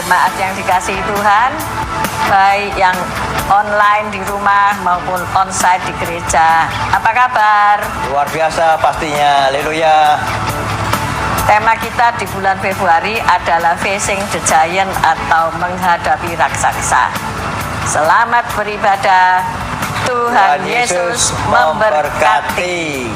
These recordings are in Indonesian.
jemaat yang dikasihi Tuhan, baik yang online di rumah maupun onsite di gereja. Apa kabar? Luar biasa pastinya, haleluya. Tema kita di bulan Februari adalah Facing the Giant atau menghadapi raksasa. Selamat beribadah. Tuhan Yesus memberkati.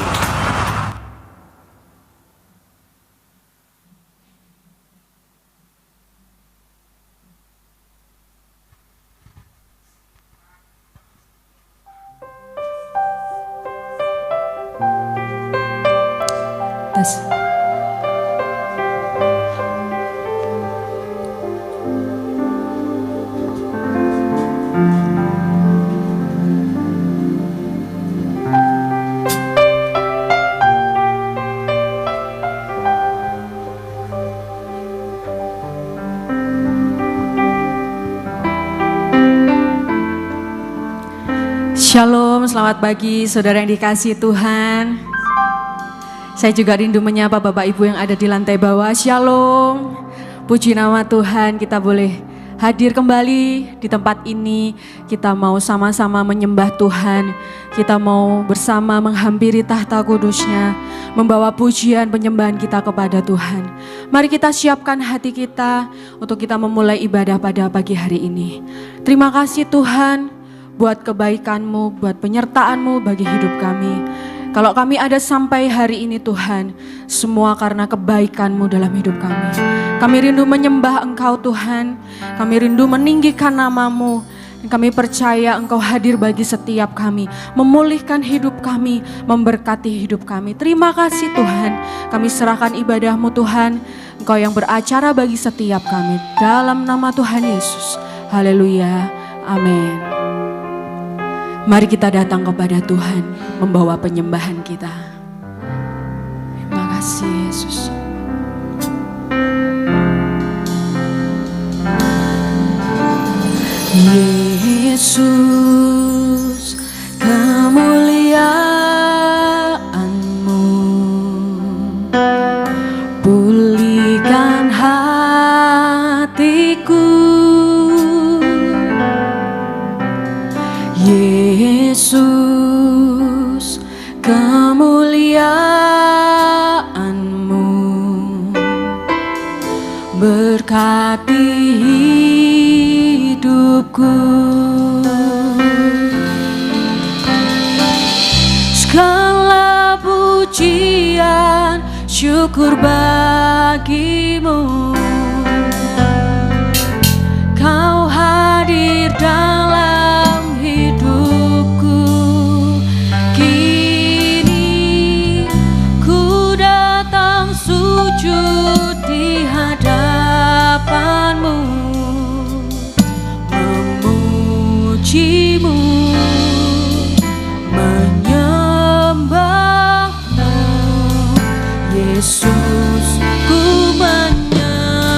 Shalom, selamat pagi saudara yang dikasihi Tuhan. Saya juga rindu menyapa Bapak Ibu yang ada di lantai bawah. Shalom, puji nama Tuhan, kita boleh hadir kembali di tempat ini. Kita mau sama-sama menyembah Tuhan. Kita mau bersama menghampiri tahta kudus-Nya, membawa pujian penyembahan kita kepada Tuhan. Mari kita siapkan hati kita untuk kita memulai ibadah pada pagi hari ini. Terima kasih Tuhan buat kebaikan-Mu, buat penyertaan-Mu bagi hidup kami. Kalau kami ada sampai hari ini Tuhan, semua karena kebaikan-Mu dalam hidup kami. Kami rindu menyembah Engkau Tuhan, kami rindu meninggikan nama-Mu. Kami percaya Engkau hadir bagi setiap kami, memulihkan hidup kami, memberkati hidup kami. Terima kasih Tuhan, kami serahkan ibadah-Mu Tuhan, Engkau yang beracara bagi setiap kami. Dalam nama Tuhan Yesus, haleluya, amin. Mari kita datang kepada Tuhan, membawa penyembahan kita. Terima kasih Yesus. Yesus, kemuliaan-Mu pulihkan hatiku. Yesus, kemuliaan-Mu berkati hidupku. Segala pujian syukur bagi-Mu, Kau hadir dalam hidupku. Kini ku datang sujud di hadapan-Mu, memuji-Mu, menyembah-Mu. Yesus, ku menyembah.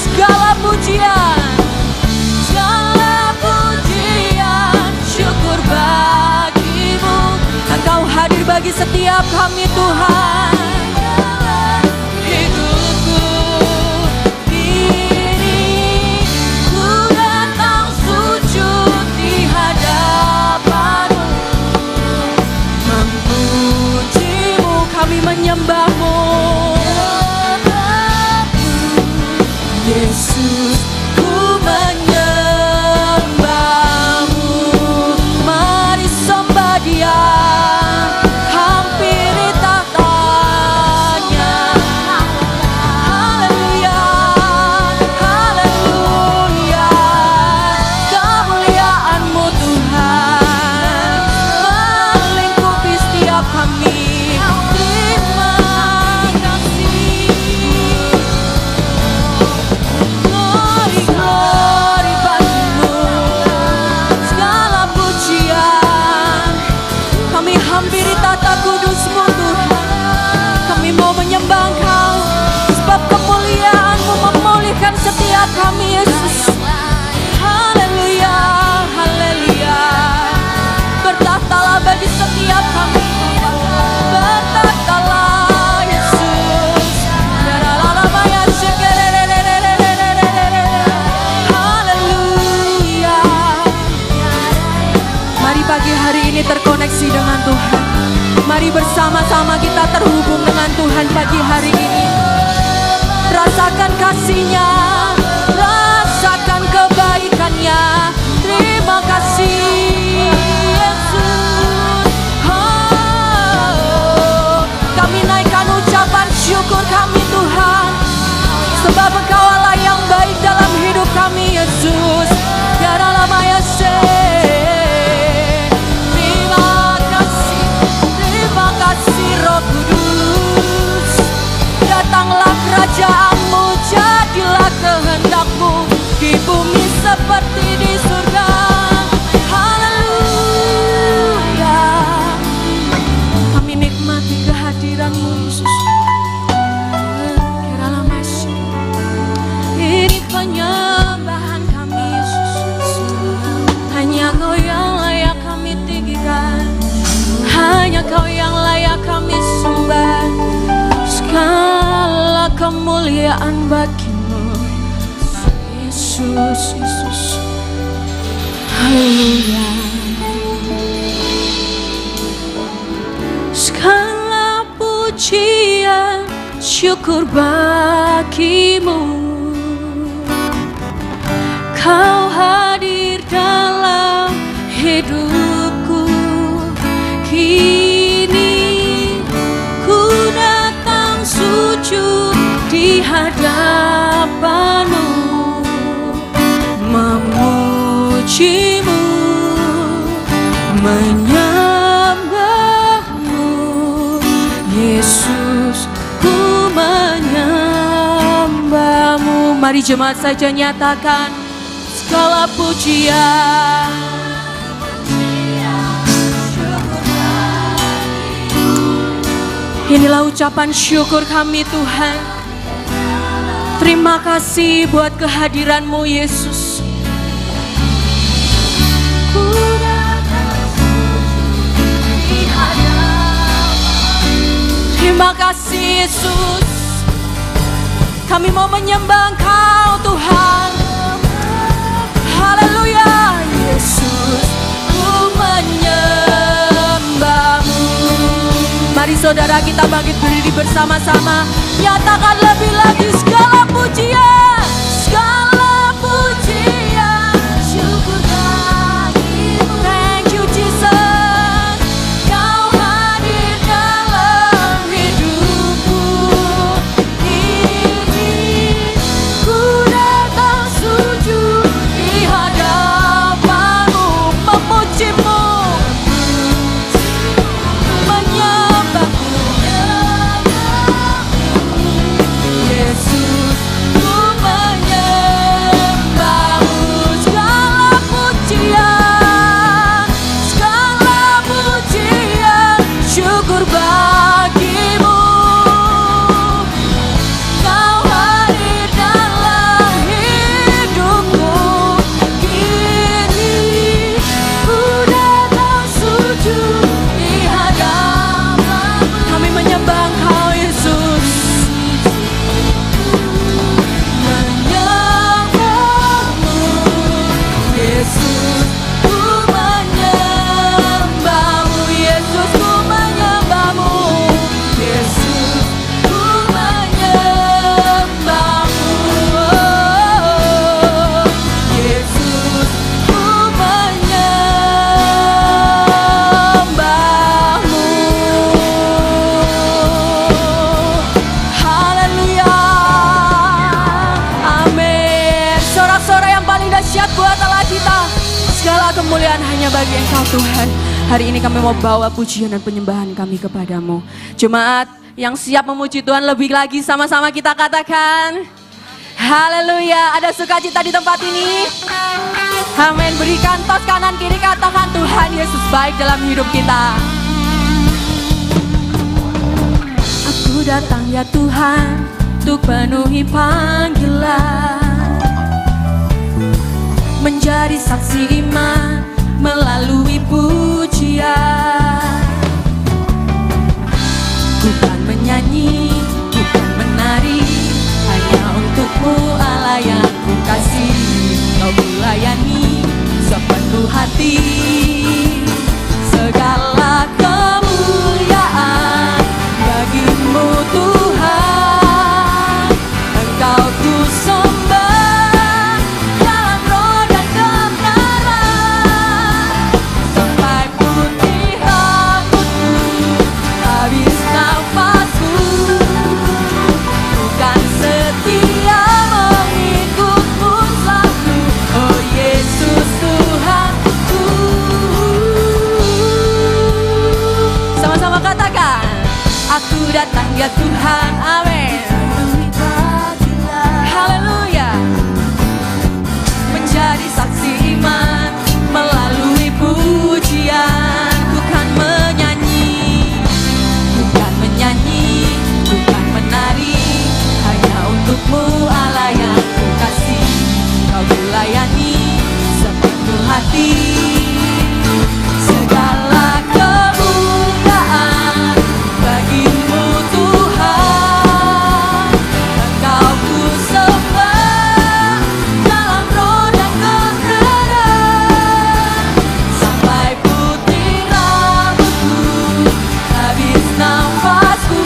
segala pujian, syukur bagimu. Engkau hadir bagi setiap kami Tuhan. Hidupku ini ku datang sujud di hadapanmu, memujimu, kami menyembahmu. Yesus, ku menyembahmu. Mari sembah Dia, hampiri tahtanya. Haleluya, haleluya. Kemuliaan-Mu Tuhan melingkupi setiap kami. Terima kasih. Glory, glory bagimu. Segala pujian kami hampiri tata kudus-Mu Tuhan. Kami mau menyembah Engkau, sebab kemuliaan-Mu memulihkan setiap kami Yesus. Haleluya, haleluya. Bertahtalah bagi setiap kami. Bertahtalah Yesus. Haleluya. Mari pagi hari ini terkoneksi dengan Tuhan. Mari bersama-sama kita terhubung dengan Tuhan pagi hari ini. Rasakan kasih-Nya, rasakan kebaikan-Nya. Terima kasih Yesus. Oh, kami naikkan ucapan syukur kami Tuhan, sebab Engkau Allah yang baik dalam hidup kami Yesus. Terima kasih Roh Kudus. Datanglah kerajaan-Mu, jadilah kehendak-Mu di bumi seperti di surga. Haleluya. Kami nikmati kehadiran-Mu Yesus. Kiralah masih ini penyembahan kami Yesus. Hanya Kau yang layak kami tinggikan, hanya Kau yang layak kami sembah. Segala kemuliaan bagi-Mu Yesus, Yesus. Haleluya. Segala pujian syukur bagi-Mu. Kau hadir dalam hidupku. Kini ku datang sujud di hadapan-Mu, memuji-Mu, menyembah-Mu. Yesus, ku menyembah-Mu. Mari jemaat saja nyatakan segala pujian. Inilah ucapan syukur kami Tuhan. Terima kasih buat kehadiran-Mu Yesus. Terima kasih Yesus. Kami mau menyembah Engkau Tuhan. Haleluya Yesus, ku menyembah-Mu. Mari saudara kita bangkit berdiri bersama-sama. Nyatakan lebih lagi segala pujian, segala pujian, syukur bagi-Mu. Thank you Jesus. Kau hadir dalam hidupku. Kini ku datang sujud di hadapan-Mu, memuji-Mu, menyembah-Mu. Yesus, ku kemuliaan hanya bagi Engkau Tuhan. Hari ini kami mau bawa pujian dan penyembahan kami kepadamu. Jemaat yang siap memuji Tuhan lebih lagi, sama-sama kita katakan haleluya. Ada sukacita di tempat ini. Amin. Berikan tos kanan kiri, katakan Tuhan Yesus baik dalam hidup kita. Aku datang ya Tuhan untuk penuhi panggilan, menjadi saksi iman melalui pujian. Bukan menyanyi, bukan menari, hanya untukmu Allah yang ku kasih. Kau melayani sepenuh hati, segala kemuliaan bagimu Tuhan. Engkau ku sembah dalam roh dan kebenaran, sampai putih rambutku, habis nafasku. Bukan setia mengikutmu selalu, oh Yesus Tuhanku. Sama-sama katakan, aku datang ya Tuhan, amin. Haleluya. Menjadi saksi iman melalui pujian. Bukan menyanyi, bukan menyanyi, bukan menari, hanya untukmu Allah yang ku kasih. Kau dilayani sepenuh hati, segala kemuliaan bagimu Tuhan. Engkau ku sembah dalam roh dan kebenaran, sampai putih rambutku, habis nafasku.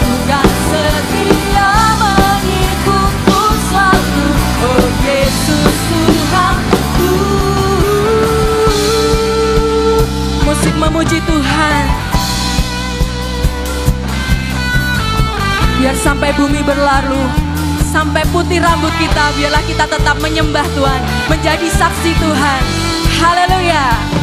Bukan setia mengikutmu selalu, oh Yesus Tuhanku. Musik memuji Tuhan. Biar sampai bumi berlalu, sampai putih rambut kita, biarlah kita tetap menyembah Tuhan, menjadi saksi Tuhan. Haleluya.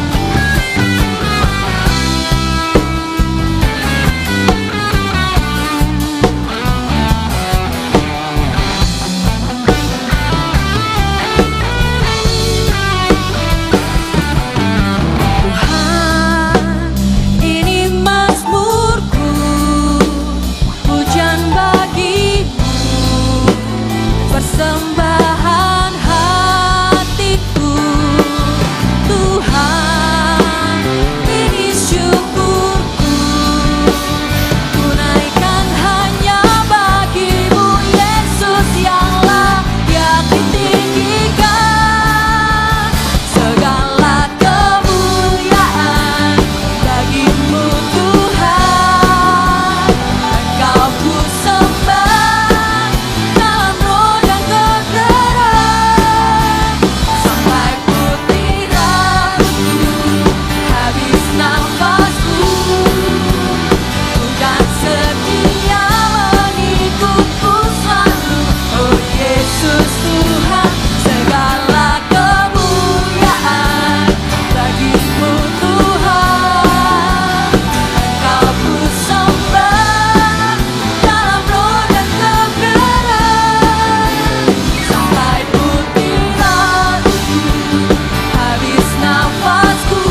Tuhan, ini mazmurku, pujian bagimu, persembahan hatiku. Tuhan, ini syukurku, tunaikan hanya bagimu Yesus yang layak ditinggikan. Segala kemuliaan bagimu Tuhan. Engkau ku sembah dalam roh dan kebenaran, sampai putih rambutku, habis nafasku. Bukan setia mengikutmu selalu, oh Yesus Tuhan. Segala kemuliaan bagimu Tuhan. Engkau ku sembah dalam roh dan kebenaran, sampai putih rambutku, habis nafasku.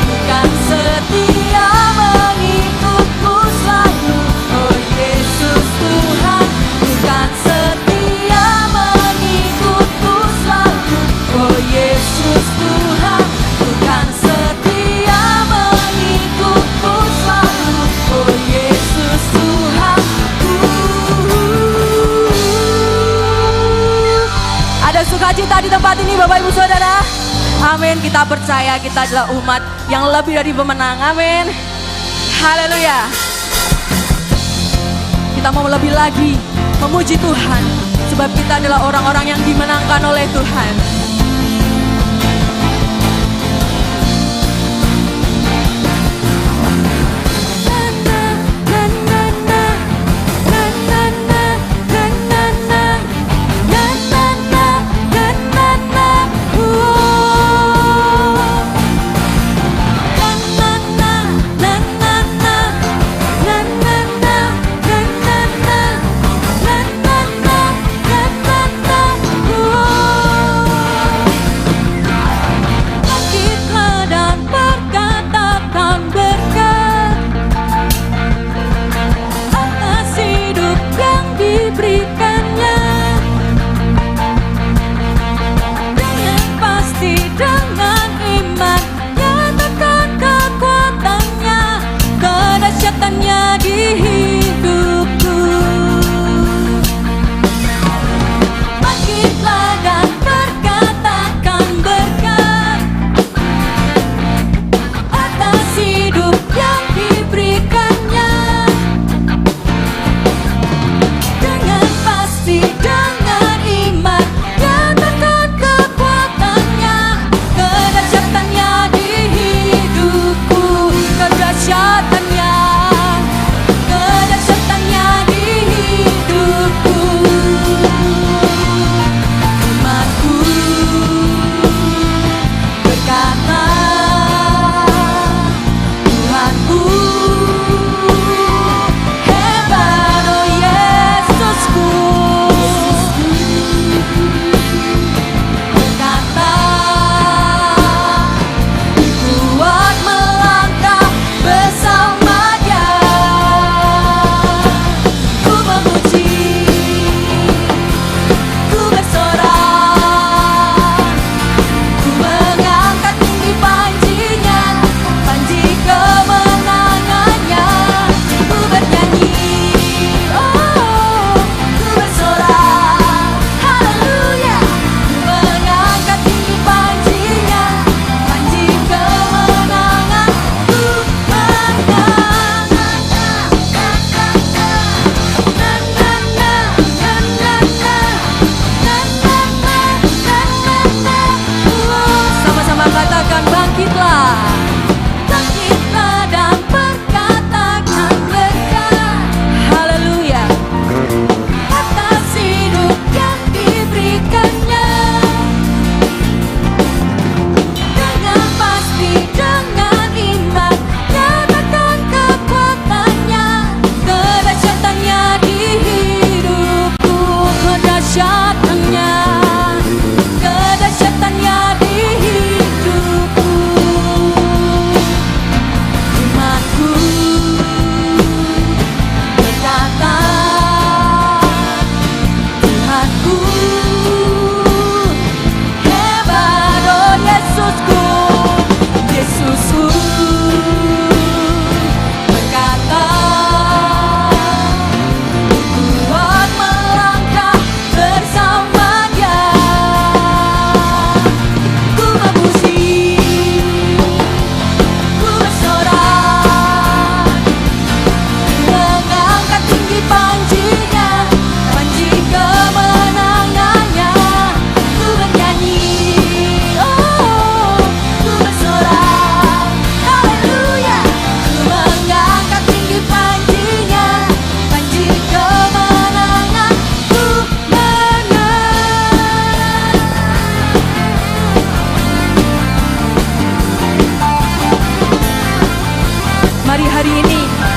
Bukan setia mengikutmu selalu, oh Yesus Tuhan. Bukan setia mengikutmu selalu, oh Yesus Tuhan. Bukan setia mengikutmu selalu, oh Yesus Tuhanku. Ada sukacita di tempat ini Bapak Ibu Saudara. Amin. Kita percaya kita adalah umat yang lebih dari pemenang. Amin. Haleluya. Kita mau lebih lagi memuji Tuhan, sebab kita adalah orang-orang yang dimenangkan oleh Tuhan. Na na na na na na na na na na na.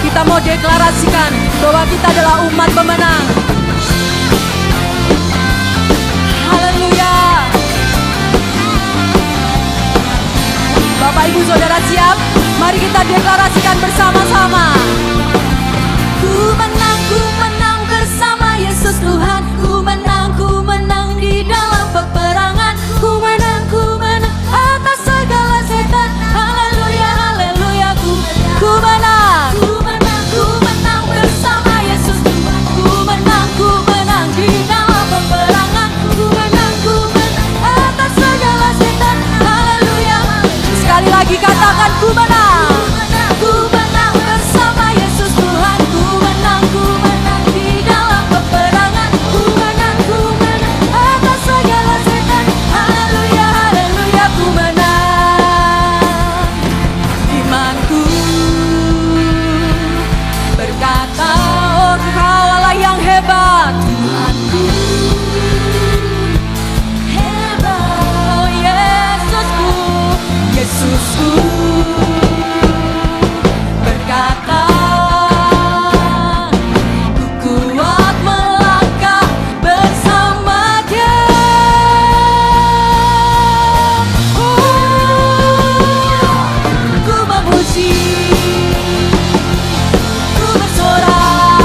Kita mau deklarasikan bahwa kita adalah umat pemenang. Haleluya. Bapak Ibu Saudara siap? Mari kita deklarasikan bersama-sama. Ku menang bersama Yesus Tuhan. Ku menang di dalam peperangan. Ku menang atas segala setan. Haleluya, haleluya. Ku menang bersama Yesus Tuhan. Ku menang di dalam peperangan. Ku menang atas segala setan. Haleluya. Sekali lagi katakan ku menang bersama Yesus Tuhan. Ku menang di dalam peperangan. Ku menang atas segala setan. Haleluya, haleluya. Ku menang. Imanku berkata, oh Kau Allah yang hebat. Tuhanku hebat. Oh Yesusku, Yesusku berkata, ku kuat melangkah bersama Dia. Ku memuji, ku bersorak,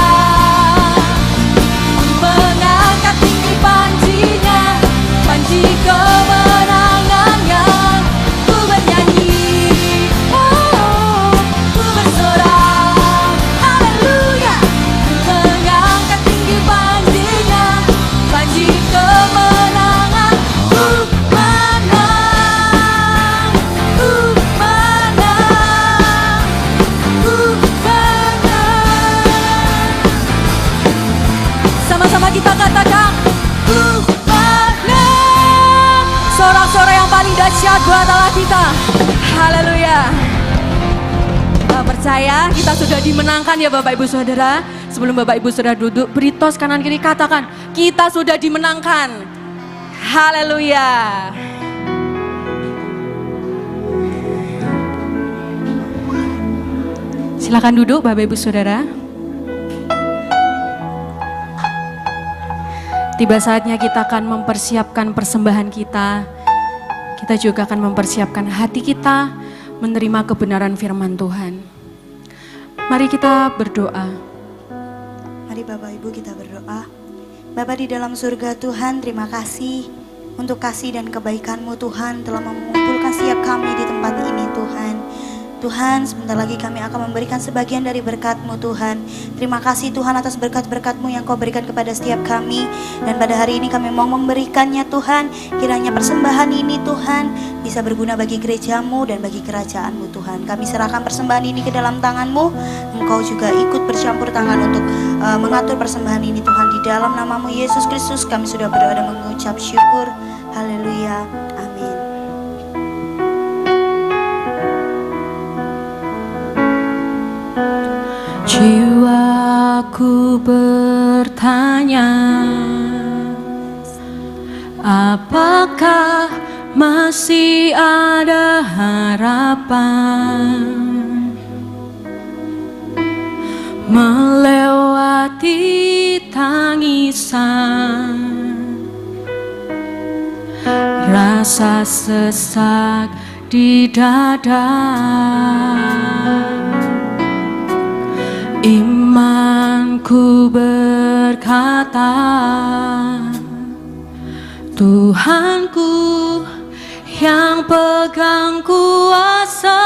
ku mengangkat tinggi panjinya, panji kemenangannya. Ku bernyanyi, ku bersorak, haleluya. Ku mengangkat tinggi panjinya, panji kemenangan. Ku menang, ku menang, ku menang. Sama-sama kita katakan, ku menang. Sorak-sorai yang paling dahsyat buat Allah kita. Haleluya. Percaya kita sudah dimenangkan ya Bapak Ibu Saudara. Sebelum Bapak Ibu Saudara duduk, beri tos kanan kiri katakan, kita sudah dimenangkan. Haleluya. Silakan duduk Bapak Ibu Saudara. Tiba saatnya kita akan mempersiapkan persembahan kita. Kita juga akan mempersiapkan hati kita menerima kebenaran firman Tuhan. Mari kita berdoa. Mari Bapak Ibu kita berdoa. Bapa di dalam surga Tuhan, terima kasih untuk kasih dan kebaikan-Mu Tuhan telah mengumpulkan setiap kami di tempat ini Tuhan. Tuhan, sebentar lagi kami akan memberikan sebagian dari berkat-Mu Tuhan. Terima kasih Tuhan atas berkat-berkat-Mu yang Kau berikan kepada setiap kami. Dan pada hari ini kami mau memberikannya Tuhan. Kiranya persembahan ini Tuhan bisa berguna bagi gereja-Mu dan bagi kerajaan-Mu Tuhan. Kami serahkan persembahan ini ke dalam tangan-Mu. Engkau juga ikut bercampur tangan untuk mengatur persembahan ini Tuhan. Di dalam nama-Mu Yesus Kristus kami sudah berdoa dan mengucap syukur. Haleluya. Amin. Jiwaku bertanya, apakah masih ada harapan melewati tangisan, rasa sesak di dada? Imanku berkata, Tuhanku yang pegang kuasa,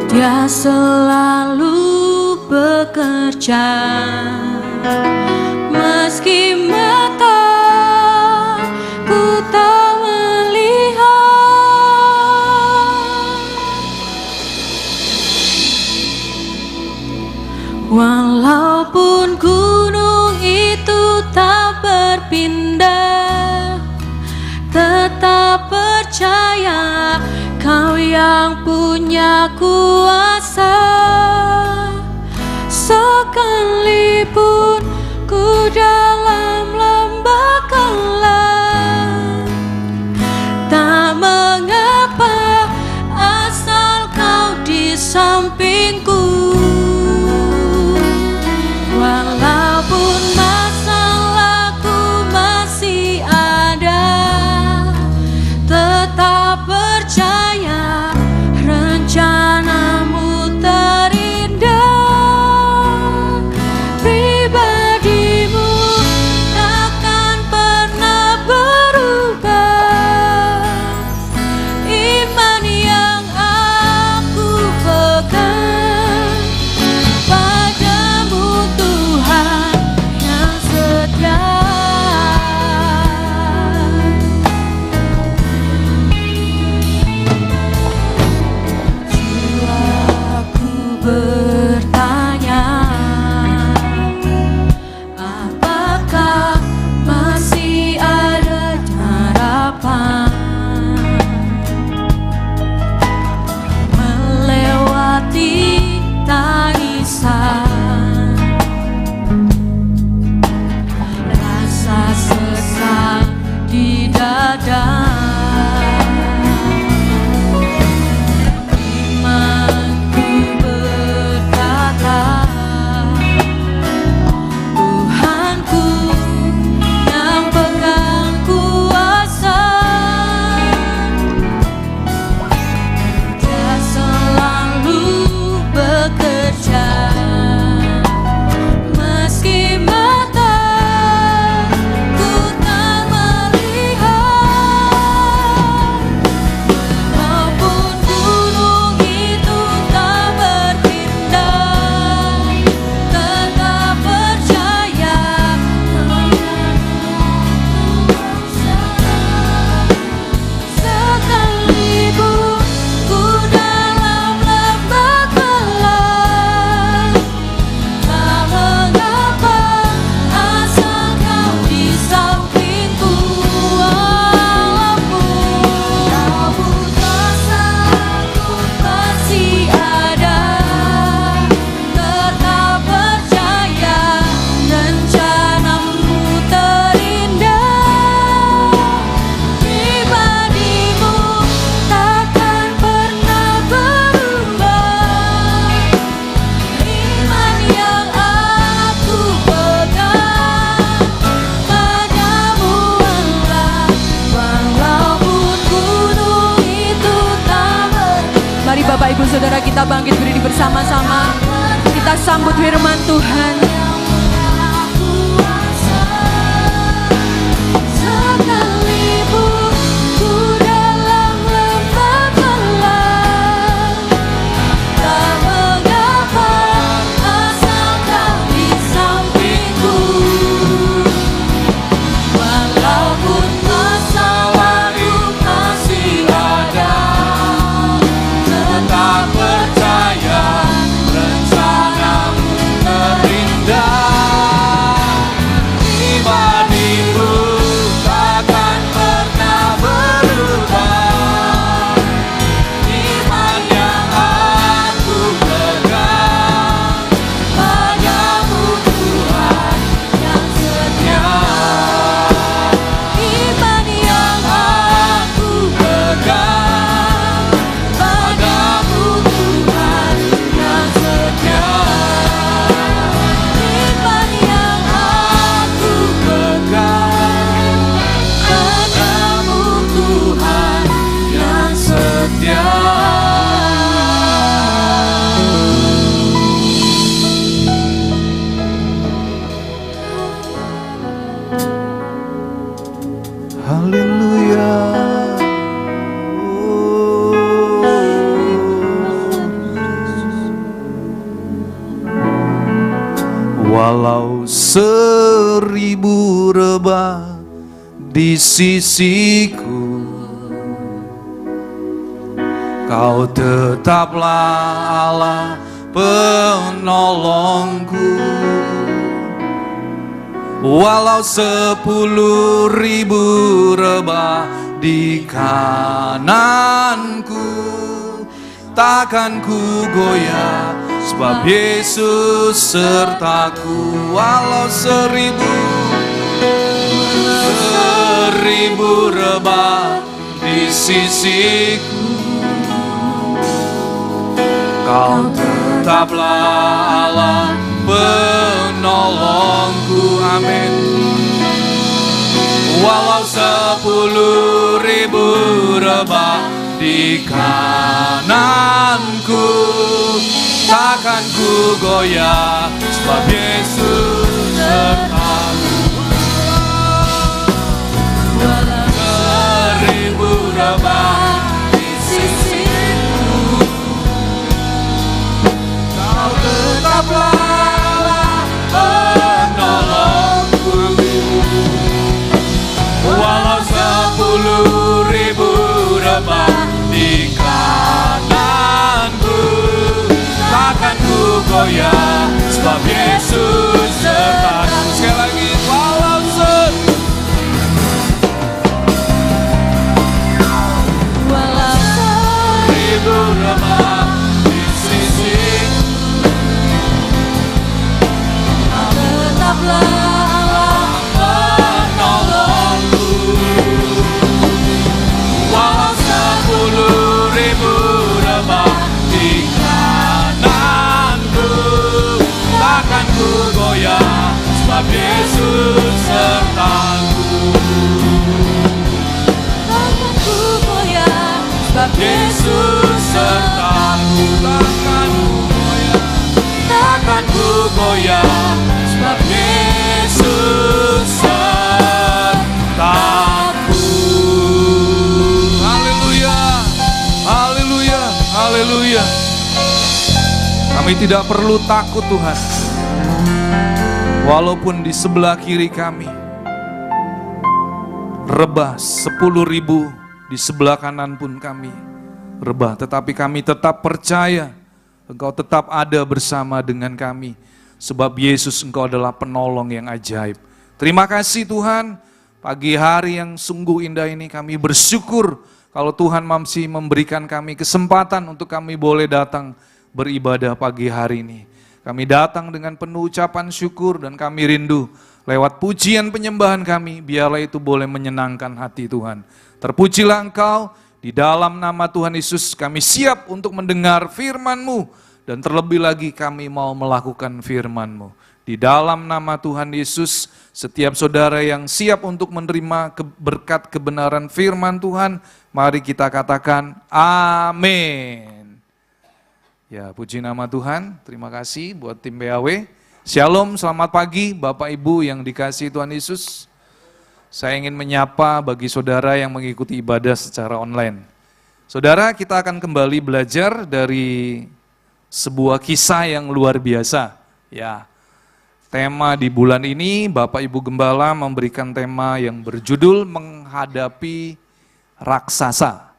Dia selalu bekerja meski mataku tak melihat. Walaupun gunung itu tak berpindah, tetap percaya Kau yang punya kuasa. Sekalipun ku dalam lembah gelap, tak mengapa asal Kau bertanya, apakah masih ada harapan melewati tangisan, rasa sesak di dada. Bapak Ibu Saudara, kita bangkit berdiri bersama-sama. Kita sambut firman Tuhan. Sekalipun ku dalam lembah gelap, tak mengapa asal Kau di sampingku. Walaupun masalahku masih ada, tak percaya rencanamu terindah. Imanimu takkan pernah berubah. Iman yang aku pegang padamu Tuhan yang setia. Iman yang aku pegang padamu Tuhan yang setia. Iman yang aku pegang padamu Tuhan yang setia. Haleluya. Walau 1000 rebah di sisiku, Kau tetaplah Allah penolongku. Walau 10.000 rebah di kananku, takkan ku goyah, sebab Yesus sertaku. Walau 1000 rebah di sisiku, Kau tetaplah Allah penolongku. Amin. Walau 10.000 rebah di kananku, takkan ku goyah, sebab Yesus sertaku. Walau 1000 rebah di sisiku, Kau tetaplah Allah penolongku. Walau 10.000 rebah di kananku, takkan goyah, sebab Yesus sertaku. Sekali lagi, walau seribu rebah di sisiku, tetaplah Allah penolongku. Walau 10.000 rebah di kananku, takkan ku goyah, sebab Yesus sertaku. Takkan ku goyah, sebab Yesus sertaku. Takkan ku goyah, takkan ku goyah, sebab Yesus sertaku. Haleluya, haleluya, haleluya. Kami tidak perlu takut Tuhan. Walaupun di sebelah kiri kami rebah 10.000, di sebelah kanan pun kami rebah, tetapi kami tetap percaya Engkau tetap ada bersama dengan kami. Sebab Yesus, Engkau adalah penolong yang ajaib. Terima kasih Tuhan, pagi hari yang sungguh indah ini kami bersyukur kalau Tuhan masih memberikan kami kesempatan untuk kami boleh datang beribadah pagi hari ini. Kami datang dengan penuh ucapan syukur dan kami rindu lewat pujian penyembahan kami, biarlah itu boleh menyenangkan hati Tuhan. Terpujilah Engkau, di dalam nama Tuhan Yesus kami siap untuk mendengar firman-Mu, dan terlebih lagi kami mau melakukan firman-Mu. Di dalam nama Tuhan Yesus, setiap saudara yang siap untuk menerima berkat kebenaran firman Tuhan, mari kita katakan amin. Ya, puji nama Tuhan. Terima kasih buat tim BAW. Shalom, selamat pagi Bapak Ibu yang dikasihi Tuhan Yesus. Saya ingin menyapa bagi saudara yang mengikuti ibadah secara online. Saudara, kita akan kembali belajar dari sebuah kisah yang luar biasa. Ya, tema di bulan ini Bapak Ibu Gembala memberikan tema yang berjudul menghadapi raksasa.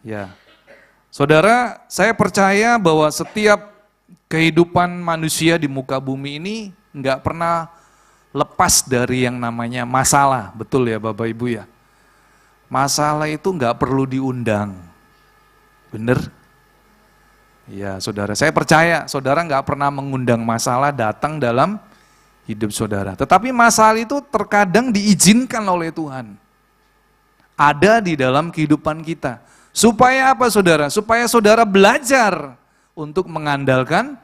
Ya, saudara, saya percaya bahwa setiap kehidupan manusia di muka bumi ini nggak pernah lepas dari yang namanya masalah, betul ya Bapak Ibu ya? Masalah itu nggak perlu diundang, bener? Ya saudara, saya percaya saudara nggak pernah mengundang masalah datang dalam hidup saudara. Tetapi masalah itu terkadang diizinkan oleh Tuhan. Ada di dalam kehidupan kita. Supaya apa saudara? Supaya saudara belajar untuk mengandalkan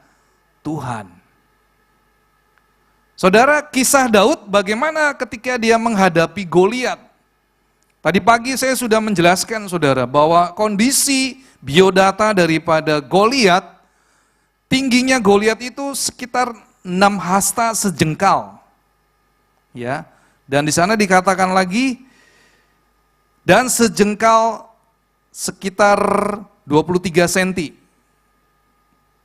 Tuhan. Saudara, kisah Daud bagaimana ketika dia menghadapi Goliat. Tadi pagi saya sudah menjelaskan saudara bahwa kondisi biodata daripada Goliat, tingginya Goliat itu sekitar 6 hasta sejengkal. Ya. Dan di sana dikatakan lagi dan sejengkal sekitar 23 cm.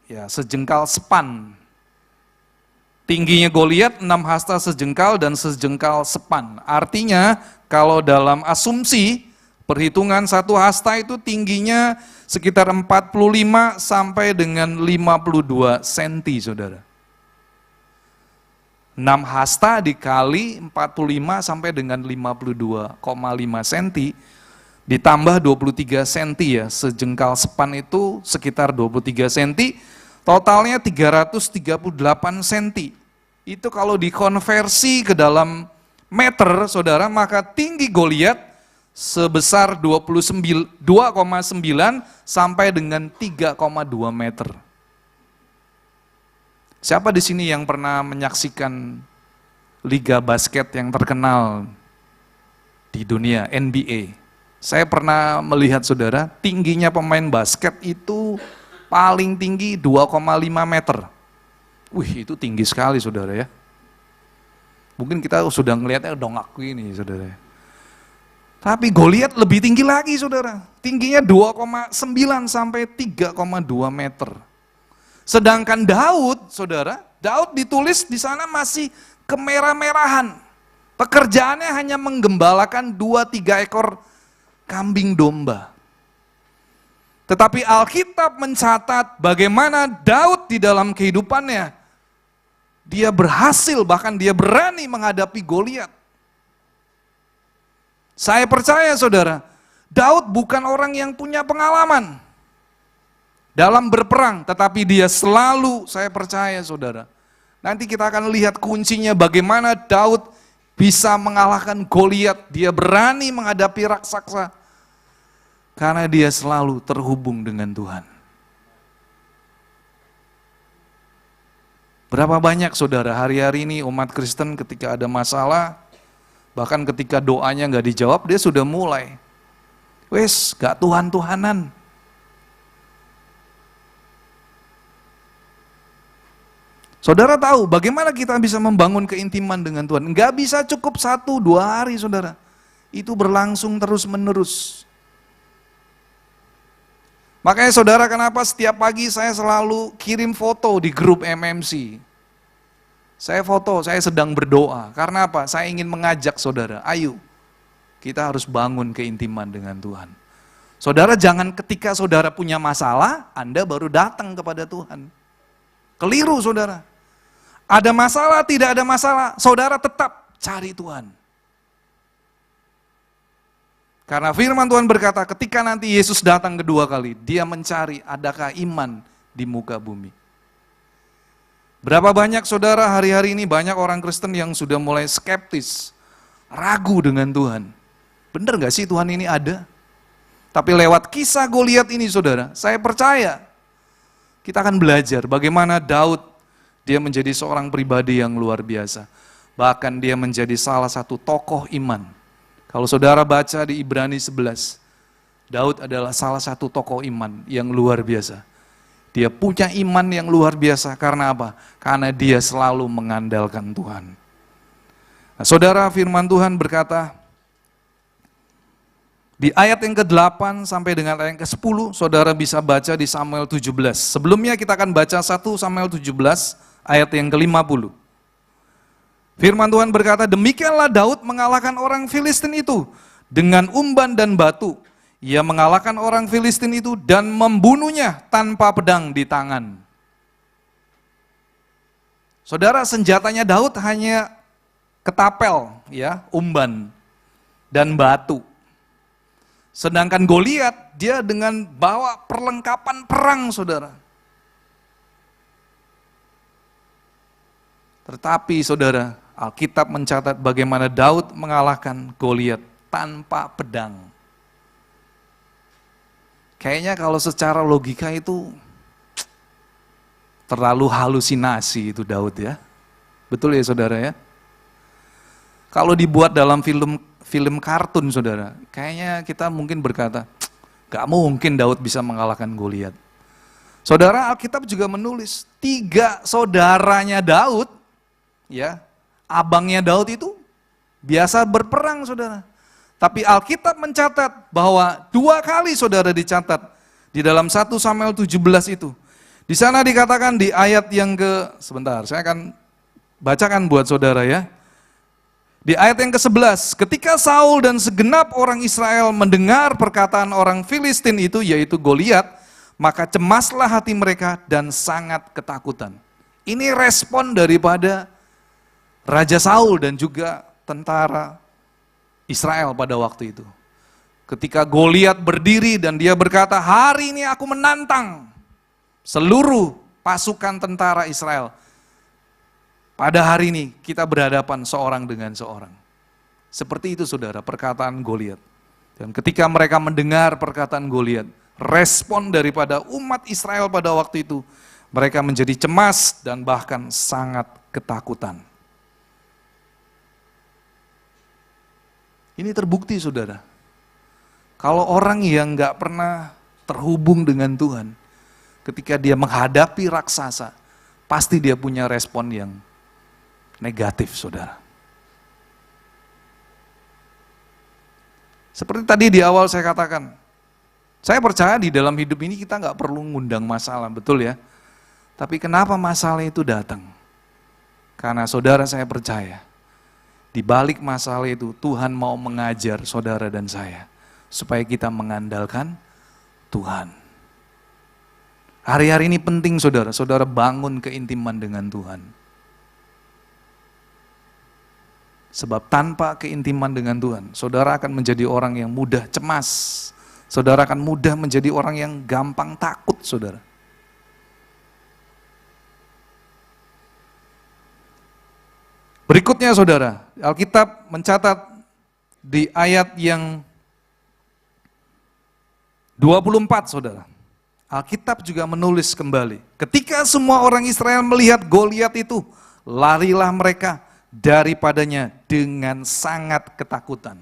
Ya, sejengkal sepan. Tingginya Goliat 6 hasta sejengkal dan sejengkal sepan. Artinya kalau dalam asumsi perhitungan 1 hasta itu tingginya sekitar 45 sampai dengan 52 cm, saudara. 6 hasta dikali 45 sampai dengan 52,5 cm ditambah 23 cm ya, sejengkal sepan itu sekitar 23 cm, totalnya 338 cm. Itu kalau dikonversi ke dalam meter, saudara, maka tinggi Goliat sebesar 2,9 sampai dengan 3,2 meter. Siapa di sini yang pernah menyaksikan liga basket yang terkenal di dunia, NBA? Saya pernah melihat saudara, tingginya pemain basket itu paling tinggi 2,5 meter. Wih, itu tinggi sekali saudara ya. Mungkin kita sudah ngelihatnya dongak ini saudara. Tapi Goliat lebih tinggi lagi saudara. Tingginya 2,9 sampai 3,2 meter. Sedangkan Daud, saudara, Daud ditulis di sana masih kemerah-merahan. Pekerjaannya hanya menggembalakan 2-3 ekor kambing domba. Tetapi Alkitab mencatat bagaimana Daud di dalam kehidupannya, dia berhasil, bahkan dia berani menghadapi Goliat. Saya percaya saudara, Daud bukan orang yang punya pengalaman dalam berperang, tetapi dia selalu, saya percaya saudara, nanti kita akan lihat kuncinya bagaimana Daud bisa mengalahkan Goliat. Dia berani menghadapi raksasa karena dia selalu terhubung dengan Tuhan. Berapa banyak saudara hari-hari ini umat Kristen ketika ada masalah, bahkan ketika doanya nggak dijawab, dia sudah mulai, wes gak Tuhan-Tuhanan. Saudara tahu bagaimana kita bisa membangun keintiman dengan Tuhan? Nggak bisa cukup 1-2 hari saudara. Itu berlangsung terus-menerus. Makanya saudara, kenapa setiap pagi saya selalu kirim foto di grup MMC. Saya foto, saya sedang berdoa. Karena apa? Saya ingin mengajak saudara, ayo kita harus bangun keintiman dengan Tuhan. Saudara jangan ketika saudara punya masalah, Anda baru datang kepada Tuhan. Keliru saudara. Ada masalah, tidak ada masalah, saudara tetap cari Tuhan. Karena firman Tuhan berkata ketika nanti Yesus datang kedua kali, dia mencari adakah iman di muka bumi. Berapa banyak saudara hari-hari ini banyak orang Kristen yang sudah mulai skeptis, ragu dengan Tuhan. Benar gak sih Tuhan ini ada? Tapi lewat kisah Goliat ini saudara, saya percaya kita akan belajar bagaimana Daud, dia menjadi seorang pribadi yang luar biasa. Bahkan dia menjadi salah satu tokoh iman. Kalau saudara baca di Ibrani 11, Daud adalah salah satu tokoh iman yang luar biasa. Dia punya iman yang luar biasa, karena apa? Karena dia selalu mengandalkan Tuhan. Nah, saudara, firman Tuhan berkata, di ayat yang ke-8 sampai dengan ayat yang ke-10, saudara bisa baca di Samuel 17. Sebelumnya kita akan baca 1 Samuel 17, ayat yang ke-50. Firman Tuhan berkata, demikianlah Daud mengalahkan orang Filistin itu dengan umban dan batu. Ia mengalahkan orang Filistin itu dan membunuhnya tanpa pedang di tangan. Saudara, senjatanya Daud hanya ketapel, ya, umban dan batu. Sedangkan Goliat, dia dengan bawa perlengkapan perang, saudara. Tetapi saudara, Alkitab mencatat bagaimana Daud mengalahkan Goliat tanpa pedang. Kayaknya kalau secara logika itu terlalu halusinasi itu Daud ya. Betul ya saudara ya? Kalau dibuat dalam film kartun saudara, kayaknya kita mungkin berkata, gak mungkin Daud bisa mengalahkan Goliat. Saudara, Alkitab juga menulis 3 saudaranya Daud, ya, abangnya Daud itu biasa berperang saudara. Tapi Alkitab mencatat bahwa 2 kali saudara dicatat di dalam 1 Samuel 17 itu. Di sana dikatakan di ayat yang sebentar, saya akan bacakan buat saudara ya. Di ayat yang ke-11, ketika Saul dan segenap orang Israel mendengar perkataan orang Filistin itu, yaitu Goliat, maka cemaslah hati mereka dan sangat ketakutan. Ini respon daripada Raja Saul dan juga tentara Israel pada waktu itu. Ketika Goliat berdiri dan dia berkata, hari ini aku menantang seluruh pasukan tentara Israel. Pada hari ini kita berhadapan seorang dengan seorang. Seperti itu saudara perkataan Goliat. Dan ketika mereka mendengar perkataan Goliat, respon daripada umat Israel pada waktu itu, mereka menjadi cemas dan bahkan sangat ketakutan. Ini terbukti saudara, kalau orang yang gak pernah terhubung dengan Tuhan, ketika dia menghadapi raksasa, pasti dia punya respon yang negatif saudara. Seperti tadi di awal saya katakan, saya percaya di dalam hidup ini kita gak perlu ngundang masalah, betul ya? Tapi kenapa masalah itu datang? Karena saudara, saya percaya, di balik masalah itu Tuhan mau mengajar saudara dan saya supaya kita mengandalkan Tuhan. Hari-hari ini penting saudara, saudara bangun keintiman dengan Tuhan. Sebab tanpa keintiman dengan Tuhan, saudara akan menjadi orang yang mudah cemas. Saudara akan mudah menjadi orang yang gampang takut, saudara. Berikutnya saudara, Alkitab mencatat di ayat yang 24 saudara. Alkitab juga menulis kembali. Ketika semua orang Israel melihat Goliat itu, larilah mereka daripadanya dengan sangat ketakutan.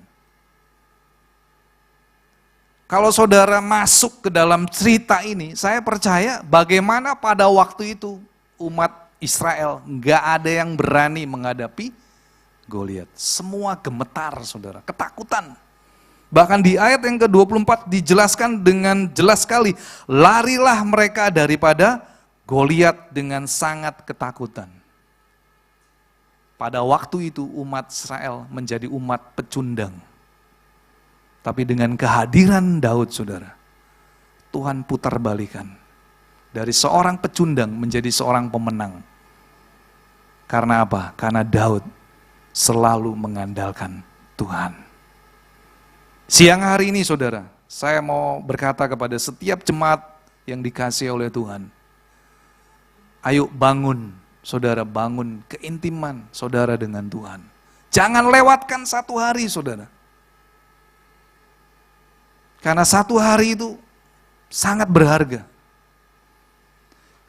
Kalau saudara masuk ke dalam cerita ini, saya percaya bagaimana pada waktu itu umat Israel nggak ada yang berani menghadapi Goliat. Semua gemetar saudara, ketakutan. Bahkan di ayat yang ke-24 dijelaskan dengan jelas sekali, larilah mereka daripada Goliat dengan sangat ketakutan. Pada waktu itu umat Israel menjadi umat pecundang. Tapi dengan kehadiran Daud saudara, Tuhan putar balikan. Dari seorang pecundang menjadi seorang pemenang. Karena apa? Karena Daud selalu mengandalkan Tuhan. Siang hari ini saudara, saya mau berkata kepada setiap jemaat yang dikasihi oleh Tuhan. Ayo bangun, saudara, bangun keintiman saudara dengan Tuhan. Jangan lewatkan satu hari saudara. Karena satu hari itu sangat berharga.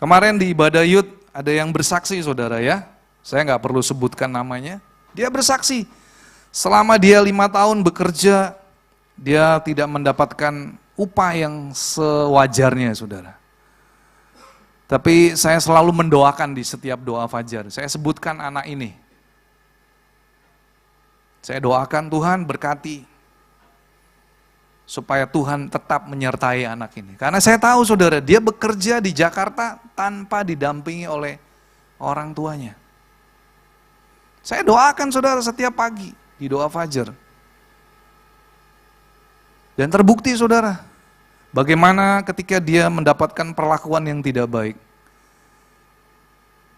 Kemarin di ibadah Youth ada yang bersaksi saudara ya. Saya nggak perlu sebutkan namanya. Dia bersaksi, selama dia 5 tahun bekerja, dia tidak mendapatkan upah yang sewajarnya saudara. Tapi saya selalu mendoakan di setiap doa fajar. Saya sebutkan anak ini. Saya doakan Tuhan berkati. Supaya Tuhan tetap menyertai anak ini. Karena saya tahu saudara, dia bekerja di Jakarta tanpa didampingi oleh orang tuanya. Saya doakan saudara setiap pagi di doa fajar. Dan terbukti saudara, bagaimana ketika dia mendapatkan perlakuan yang tidak baik.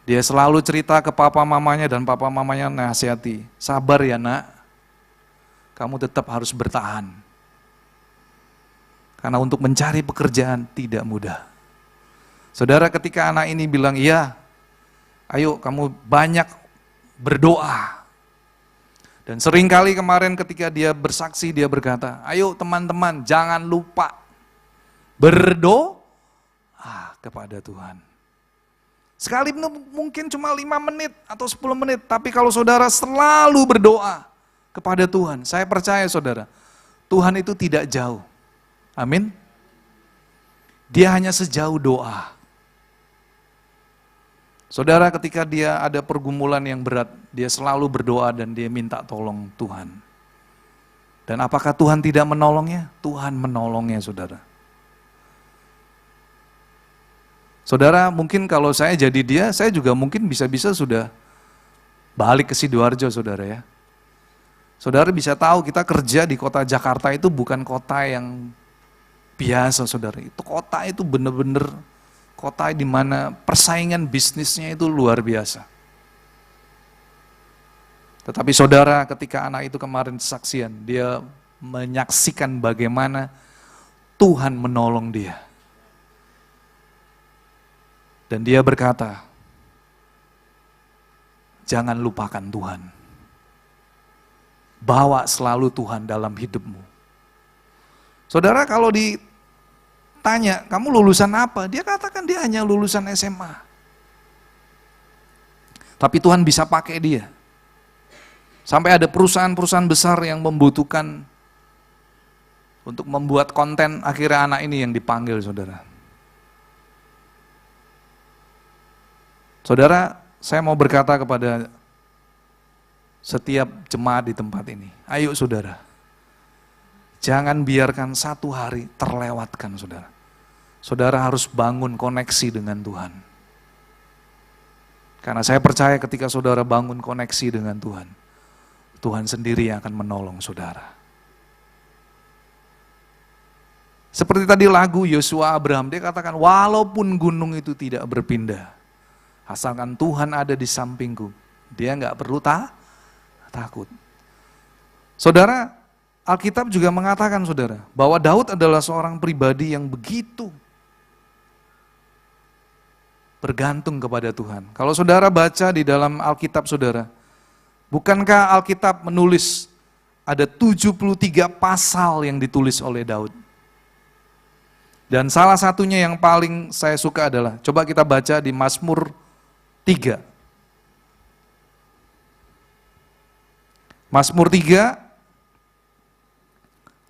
Dia selalu cerita ke papa mamanya dan papa mamanya nasihati. Sabar ya nak, kamu tetap harus bertahan. Karena untuk mencari pekerjaan tidak mudah. Saudara, ketika anak ini bilang, iya, ayo kamu banyak berdoa. Dan seringkali kemarin ketika dia bersaksi, dia berkata, ayo teman-teman jangan lupa berdoa kepada Tuhan. Sekali mungkin cuma 5 menit atau 10 menit, tapi kalau saudara selalu berdoa kepada Tuhan, saya percaya saudara, Tuhan itu tidak jauh. Amin. Dia hanya sejauh doa. Saudara, ketika dia ada pergumulan yang berat, dia selalu berdoa dan dia minta tolong Tuhan. Dan apakah Tuhan tidak menolongnya? Tuhan menolongnya saudara. Saudara, mungkin kalau saya jadi dia, saya juga mungkin bisa-bisa sudah balik ke Sidoarjo saudara ya. Saudara bisa tahu kita kerja di kota Jakarta itu bukan kota yang biasa saudara, itu kota itu benar-benar kota di mana persaingan bisnisnya itu luar biasa. Tetapi saudara, ketika anak itu kemarin saksian, dia menyaksikan bagaimana Tuhan menolong dia. Dan dia berkata, jangan lupakan Tuhan. Bawa selalu Tuhan dalam hidupmu. Saudara, kalau ditanya, kamu lulusan apa? Dia katakan dia hanya lulusan SMA. Tapi Tuhan bisa pakai dia. Sampai ada perusahaan-perusahaan besar yang membutuhkan untuk membuat konten, akhirnya anak ini yang dipanggil saudara. Saudara, saya mau berkata kepada setiap jemaat di tempat ini, ayo saudara, jangan biarkan satu hari terlewatkan saudara. Saudara harus bangun koneksi dengan Tuhan. Karena saya percaya ketika saudara bangun koneksi dengan Tuhan, Tuhan sendiri yang akan menolong saudara. Seperti tadi lagu Yosua Abraham, dia katakan walaupun gunung itu tidak berpindah, asalkan Tuhan ada di sampingku, dia nggak perlu takut. Saudara, Alkitab juga mengatakan saudara, bahwa Daud adalah seorang pribadi yang begitu bergantung kepada Tuhan. Kalau saudara baca di dalam Alkitab saudara, bukankah Alkitab menulis ada 73 pasal yang ditulis oleh Daud? Dan salah satunya yang paling saya suka adalah, coba kita baca di Mazmur 3. Mazmur 3,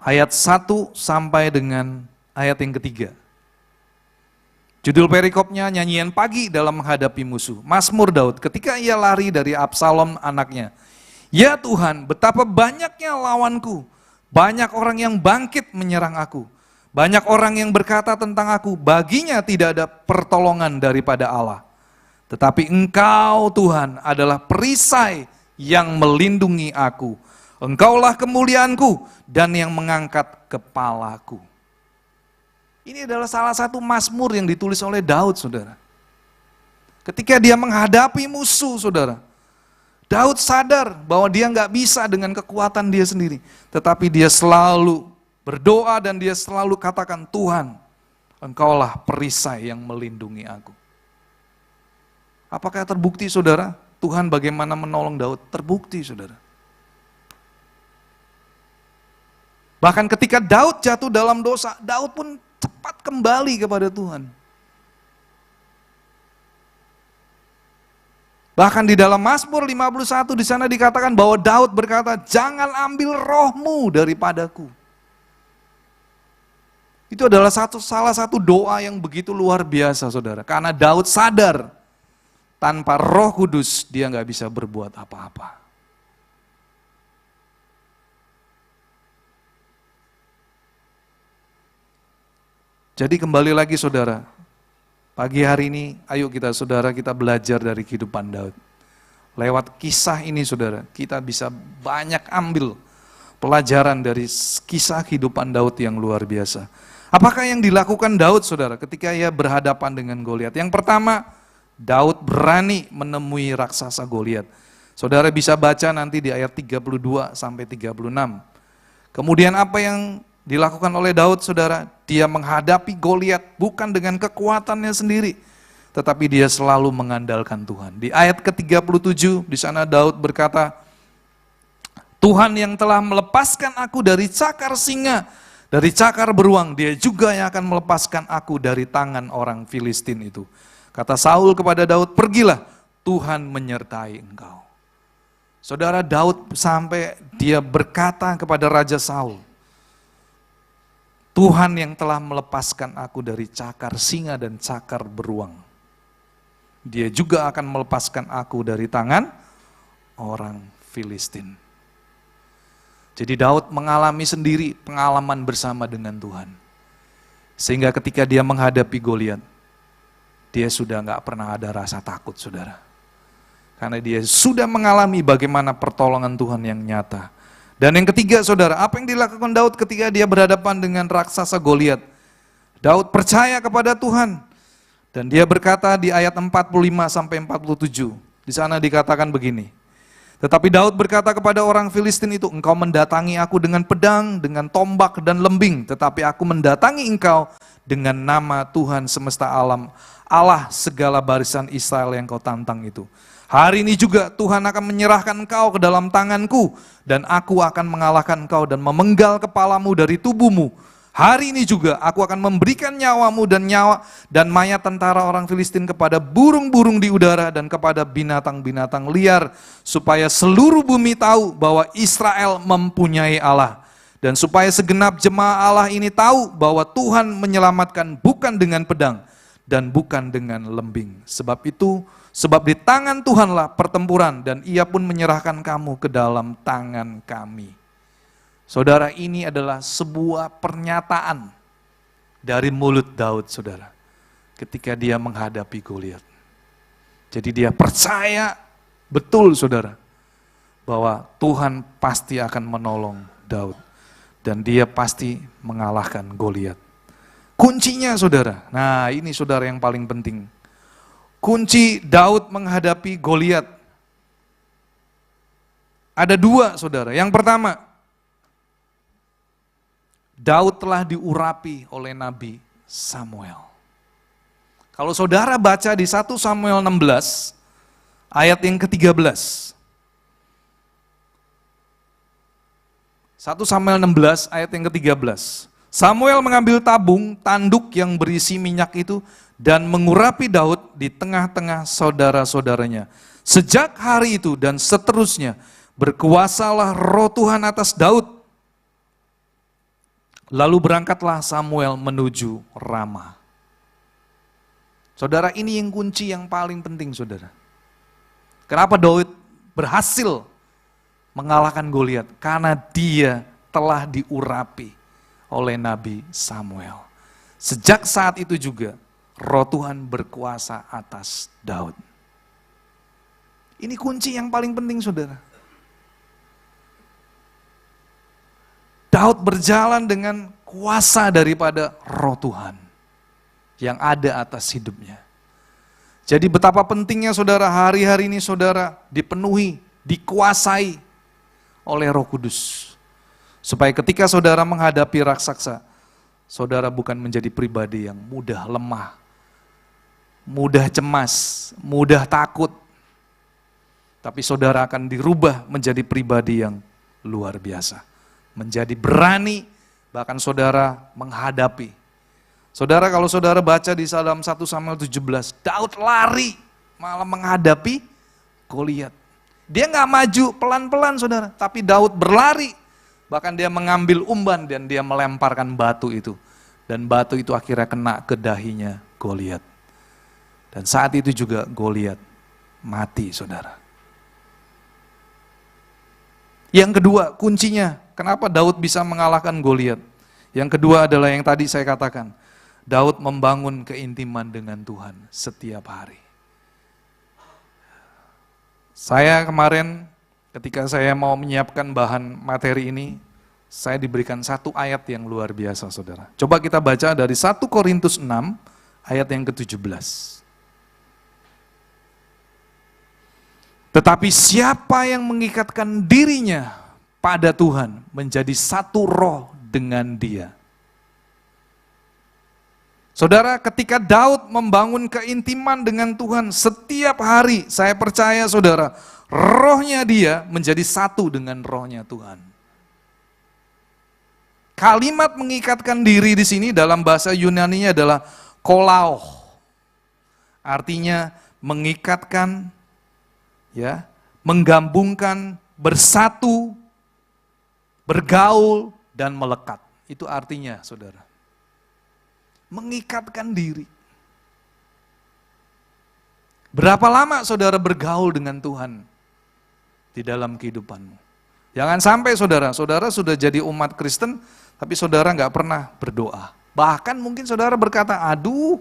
ayat 1 sampai dengan ayat yang ketiga. Judul perikopnya, nyanyian pagi dalam menghadapi musuh. Mazmur Daud, ketika ia lari dari Absalom anaknya. Ya Tuhan, betapa banyaknya lawanku, banyak orang yang bangkit menyerang aku. Banyak orang yang berkata tentang aku, baginya tidak ada pertolongan daripada Allah. Tetapi Engkau Tuhan adalah perisai yang melindungi aku. Engkaulah kemuliaanku dan yang mengangkat kepalaku. Ini adalah salah satu mazmur yang ditulis oleh Daud, saudara. Ketika dia menghadapi musuh, saudara, Daud sadar bahwa dia nggak bisa dengan kekuatan dia sendiri. Tetapi dia selalu berdoa dan dia selalu katakan, Tuhan, Engkaulah perisai yang melindungi aku. Apakah terbukti saudara? Tuhan bagaimana menolong Daud? Terbukti saudara. Bahkan ketika Daud jatuh dalam dosa, Daud pun cepat kembali kepada Tuhan. Bahkan di dalam Mazmur 51 di sana dikatakan bahwa Daud berkata, jangan ambil rohmu daripadaku. Itu adalah salah satu doa yang begitu luar biasa saudara. Karena Daud sadar tanpa Roh Kudus dia nggak bisa berbuat apa-apa. Jadi kembali lagi saudara, pagi hari ini ayo kita belajar dari kehidupan Daud. Lewat kisah ini saudara, kita bisa banyak ambil pelajaran dari kisah kehidupan Daud yang luar biasa. Apakah yang dilakukan Daud saudara ketika ia berhadapan dengan Goliat? Yang pertama, Daud berani menemui raksasa Goliat. Saudara bisa baca nanti di ayat 32 sampai 36. Kemudian apa yang dilakukan oleh Daud saudara? Dia menghadapi Goliat bukan dengan kekuatannya sendiri, tetapi dia selalu mengandalkan Tuhan. Di ayat ke-37 di sana Daud berkata, Tuhan yang telah melepaskan aku dari cakar singa, dari cakar beruang, dia juga yang akan melepaskan aku dari tangan orang Filistin itu. Kata Saul kepada Daud, pergilah, Tuhan menyertai engkau. Saudara, Daud sampai dia berkata kepada Raja Saul, Tuhan yang telah melepaskan aku dari cakar singa dan cakar beruang. Dia juga akan melepaskan aku dari tangan orang Filistin. Jadi Daud mengalami sendiri pengalaman bersama dengan Tuhan. Sehingga ketika dia menghadapi Goliat, dia sudah nggak pernah ada rasa takut saudara. Karena dia sudah mengalami bagaimana pertolongan Tuhan yang nyata. Dan yang ketiga saudara, apa yang dilakukan Daud ketika dia berhadapan dengan raksasa Goliat? Daud percaya kepada Tuhan. Dan dia berkata di ayat 45 sampai 47, di sana dikatakan begini. Tetapi Daud berkata kepada orang Filistin itu, engkau mendatangi aku dengan pedang, dengan tombak dan lembing, tetapi aku mendatangi engkau dengan nama Tuhan semesta alam, Allah segala barisan Israel yang kau tantang itu. Hari ini juga Tuhan akan menyerahkan engkau ke dalam tanganku, dan aku akan mengalahkan engkau dan memenggal kepalamu dari tubuhmu. Hari ini juga aku akan memberikan nyawamu dan mayat tentara orang Filistin kepada burung-burung di udara dan kepada binatang-binatang liar, supaya seluruh bumi tahu bahwa Israel mempunyai Allah. Dan supaya segenap jemaah Allah ini tahu bahwa Tuhan menyelamatkan bukan dengan pedang dan bukan dengan lembing. Sebab di tangan Tuhanlah pertempuran, dan ia pun menyerahkan kamu ke dalam tangan kami. Saudara, ini adalah sebuah pernyataan dari mulut Daud, saudara, ketika dia menghadapi Goliat. Jadi dia percaya betul, saudara, bahwa Tuhan pasti akan menolong Daud, dan dia pasti mengalahkan Goliat. Kuncinya saudara, nah ini saudara yang paling penting. Kunci Daud menghadapi Goliat. Ada dua saudara. Yang pertama, Daud telah diurapi oleh Nabi Samuel. Kalau saudara baca di 1 Samuel 16, ayat yang ke-13. 1 Samuel 16 ayat yang ke-13. Samuel mengambil tabung tanduk yang berisi minyak itu dan mengurapi Daud di tengah-tengah saudara-saudaranya. Sejak hari itu dan seterusnya berkuasalah Roh Tuhan atas Daud. Lalu berangkatlah Samuel menuju Rama. Saudara, ini yang kunci yang paling penting saudara. Kenapa Daud berhasil mengalahkan Goliat? Karena dia telah diurapi oleh Nabi Samuel. Sejak saat itu juga Roh Tuhan berkuasa atas Daud. Ini kunci yang paling penting saudara. Daud berjalan dengan kuasa daripada Roh Tuhan yang ada atas hidupnya. Jadi betapa pentingnya saudara hari-hari ini saudara dipenuhi, dikuasai oleh Roh Kudus. Supaya ketika saudara menghadapi raksasa, saudara bukan menjadi pribadi yang mudah lemah, mudah cemas, mudah takut. Tapi saudara akan dirubah menjadi pribadi yang luar biasa. Menjadi berani, bahkan saudara menghadapi. Saudara, kalau saudara baca di dalam 1 Samuel 17, Daud lari malah menghadapi Goliat. Dia nggak maju pelan-pelan saudara, tapi Daud berlari. Bahkan dia mengambil umban dan dia melemparkan batu itu. Dan batu itu akhirnya kena ke dahinya Goliat. Dan saat itu juga Goliat mati saudara. Yang kedua, kuncinya, kenapa Daud bisa mengalahkan Goliat? Yang kedua adalah yang tadi saya katakan, Daud membangun keintiman dengan Tuhan setiap hari. Saya kemarin ketika saya mau menyiapkan bahan materi ini, saya diberikan satu ayat yang luar biasa saudara. Coba kita baca dari 1 Korintus 6 ayat yang ke-17. Tetapi siapa yang mengikatkan dirinya pada Tuhan menjadi satu roh dengan Dia. Saudara, ketika Daud membangun keintiman dengan Tuhan setiap hari, saya percaya saudara, rohnya dia menjadi satu dengan rohnya Tuhan. Kalimat mengikatkan diri di sini dalam bahasa Yunani adalah kolao. Artinya mengikatkan, ya, menggabungkan, bersatu, bergaul dan melekat. Itu artinya, saudara. Mengikatkan diri. Berapa lama saudara bergaul dengan Tuhan di dalam kehidupanmu? Jangan sampai saudara sudah jadi umat Kristen, tapi saudara nggak pernah berdoa. Bahkan mungkin saudara berkata, aduh,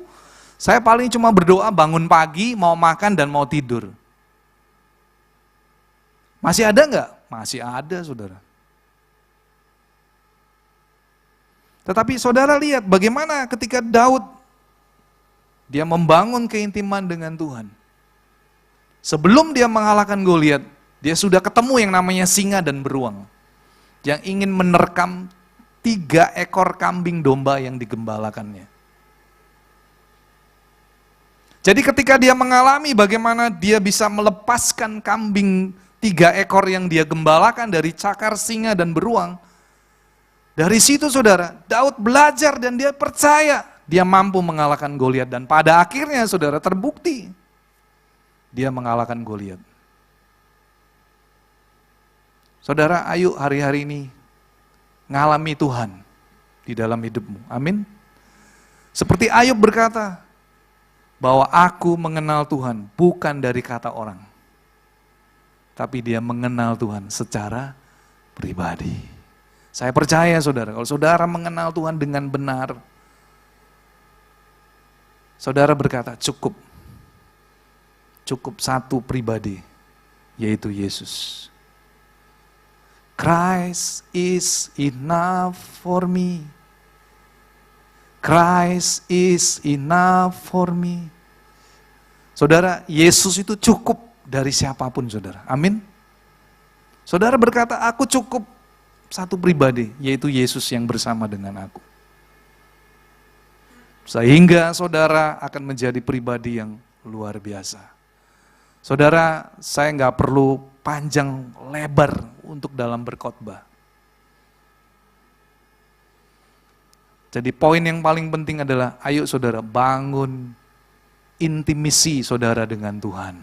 saya paling cuma berdoa bangun pagi, mau makan dan mau tidur. Masih ada nggak? Masih ada saudara. Tetapi saudara lihat bagaimana ketika Daud, dia membangun keintiman dengan Tuhan. Sebelum dia mengalahkan Goliat, dia sudah ketemu yang namanya singa dan beruang. Yang ingin menerkam 3 ekor kambing domba yang digembalakannya. Jadi ketika dia mengalami bagaimana dia bisa melepaskan kambing 3 ekor yang dia gembalakan dari cakar singa dan beruang, dari situ saudara, Daud belajar dan dia percaya dia mampu mengalahkan Goliat. Dan pada akhirnya saudara terbukti dia mengalahkan Goliat. Saudara, ayo hari-hari ini ngalami Tuhan di dalam hidupmu. Amin. Seperti Ayub berkata, bahwa aku mengenal Tuhan bukan dari kata orang, tapi dia mengenal Tuhan secara pribadi. Saya percaya saudara, kalau saudara mengenal Tuhan dengan benar, saudara berkata cukup satu pribadi, yaitu Yesus. Christ is enough for me. Christ is enough for me. Saudara, Yesus itu cukup dari siapapun, saudara. Amin. Saudara berkata, aku cukup satu pribadi, yaitu Yesus yang bersama dengan aku. Sehingga saudara akan menjadi pribadi yang luar biasa. Saudara, saya nggak perlu panjang lebar untuk dalam berkhotbah. Jadi poin yang paling penting adalah, ayo saudara bangun intimisi saudara dengan Tuhan.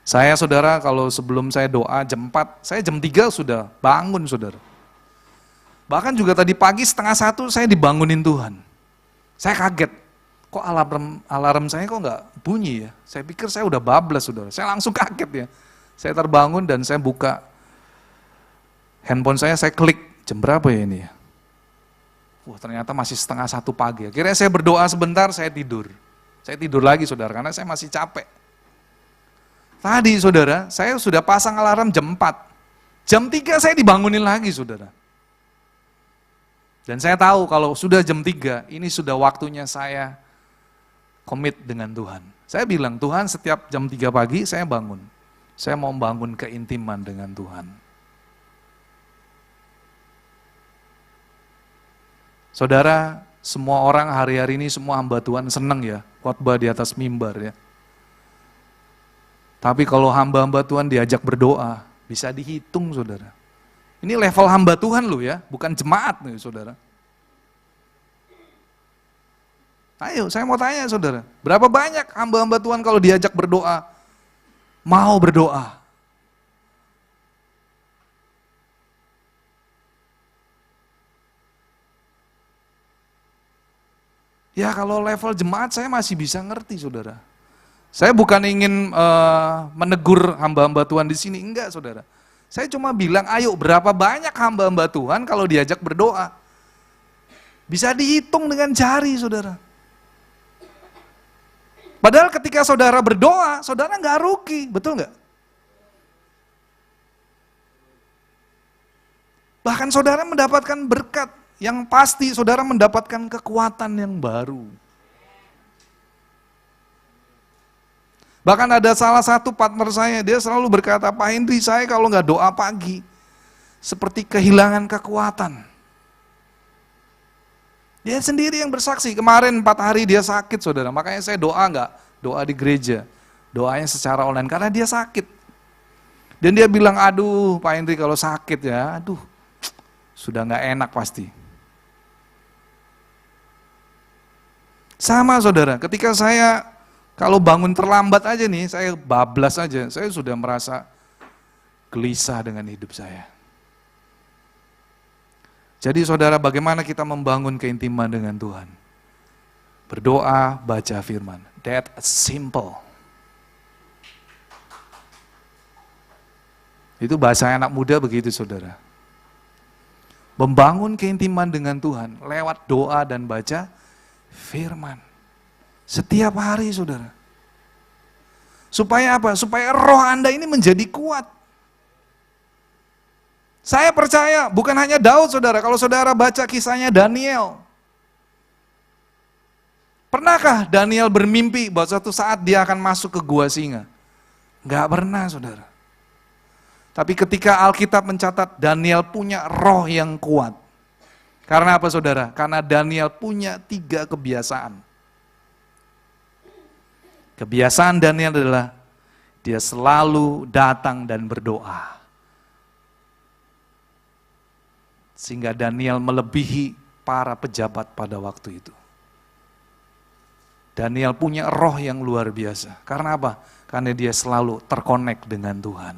Saya saudara kalau sebelum saya doa jam 4, saya jam 3 sudah bangun saudara. Bahkan juga tadi pagi 12:30 saya dibangunin Tuhan. Saya kaget, kok alarm saya kok nggak bunyi ya? Saya pikir saya udah bablas saudara, saya langsung kaget ya. Saya terbangun dan saya buka handphone saya klik, jam berapa ya ini ya? Wah ternyata masih 12:30 pagi. Akhirnya saya berdoa sebentar, saya tidur. Saya tidur lagi saudara, karena saya masih capek. Tadi saudara, saya sudah pasang alarm jam 4. Jam 3 saya dibangunin lagi saudara. Dan saya tahu kalau sudah jam 3, ini sudah waktunya saya komit dengan Tuhan. Saya bilang, Tuhan setiap jam 3 pagi saya bangun. Saya mau bangun keintiman dengan Tuhan. Saudara, semua orang hari-hari ini semua hamba Tuhan senang ya, khotbah di atas mimbar ya. Tapi kalau hamba-hamba Tuhan diajak berdoa, bisa dihitung saudara. Ini level hamba Tuhan loh ya, bukan jemaat nih saudara. Ayo, saya mau tanya saudara, berapa banyak hamba-hamba Tuhan kalau diajak berdoa, mau berdoa? Ya kalau level jemaat saya masih bisa ngerti saudara. Saya bukan ingin menegur hamba-hamba Tuhan di sini, enggak saudara. Saya cuma bilang, ayo berapa banyak hamba-hamba Tuhan kalau diajak berdoa. Bisa dihitung dengan jari saudara. Padahal ketika saudara berdoa, saudara nggak rugi, betul nggak? Bahkan saudara mendapatkan berkat, yang pasti saudara mendapatkan kekuatan yang baru. Bahkan ada salah satu partner saya, dia selalu berkata, Pak Hendri, saya kalau nggak doa pagi, seperti kehilangan kekuatan. Dia sendiri yang bersaksi, kemarin 4 hari dia sakit saudara, makanya saya doa di gereja, doanya secara online, karena dia sakit. Dan dia bilang, aduh Pak Hendri kalau sakit ya, aduh sudah nggak enak pasti. Sama saudara, ketika saya kalau bangun terlambat aja nih, saya bablas aja, saya sudah merasa gelisah dengan hidup saya. Jadi saudara, bagaimana kita membangun keintiman dengan Tuhan? Berdoa, baca firman. That simple. Itu bahasa anak muda begitu saudara. Membangun keintiman dengan Tuhan lewat doa dan baca firman. Setiap hari saudara. Supaya apa? Supaya roh Anda ini menjadi kuat. Saya percaya bukan hanya Daud saudara, kalau saudara baca kisahnya Daniel. Pernahkah Daniel bermimpi bahwa suatu saat dia akan masuk ke gua singa? Enggak pernah saudara. Tapi ketika Alkitab mencatat Daniel punya roh yang kuat. Karena apa saudara? Karena Daniel punya 3 kebiasaan. Kebiasaan Daniel adalah dia selalu datang dan berdoa. Sehingga Daniel melebihi para pejabat pada waktu itu. Daniel punya roh yang luar biasa. Karena apa? Karena dia selalu terkonek dengan Tuhan.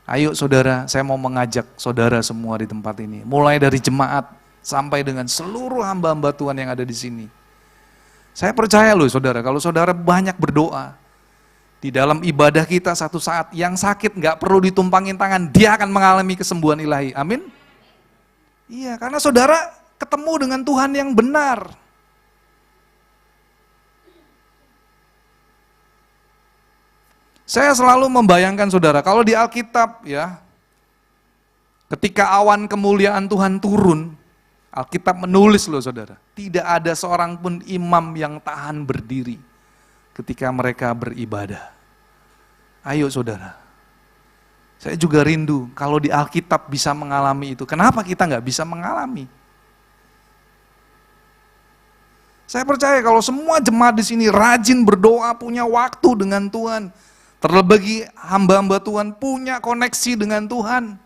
Ayo saudara, saya mau mengajak saudara semua di tempat ini. Mulai dari jemaat sampai dengan seluruh hamba-hamba Tuhan yang ada di sini. Saya percaya loh saudara, kalau saudara banyak berdoa, di dalam ibadah kita satu saat yang sakit nggak perlu ditumpangin tangan, dia akan mengalami kesembuhan ilahi. Amin? Iya, karena saudara ketemu dengan Tuhan yang benar. Saya selalu membayangkan saudara, kalau di Alkitab ya, Ketika awan kemuliaan Tuhan turun, Alkitab menulis loh saudara, tidak ada seorang pun imam yang tahan berdiri ketika mereka beribadah. Ayo saudara, saya juga rindu kalau di Alkitab bisa mengalami itu. Kenapa kita nggak bisa mengalami? Saya percaya kalau semua jemaat di sini rajin berdoa, punya waktu dengan Tuhan, terlebih hamba-hamba Tuhan punya koneksi dengan Tuhan,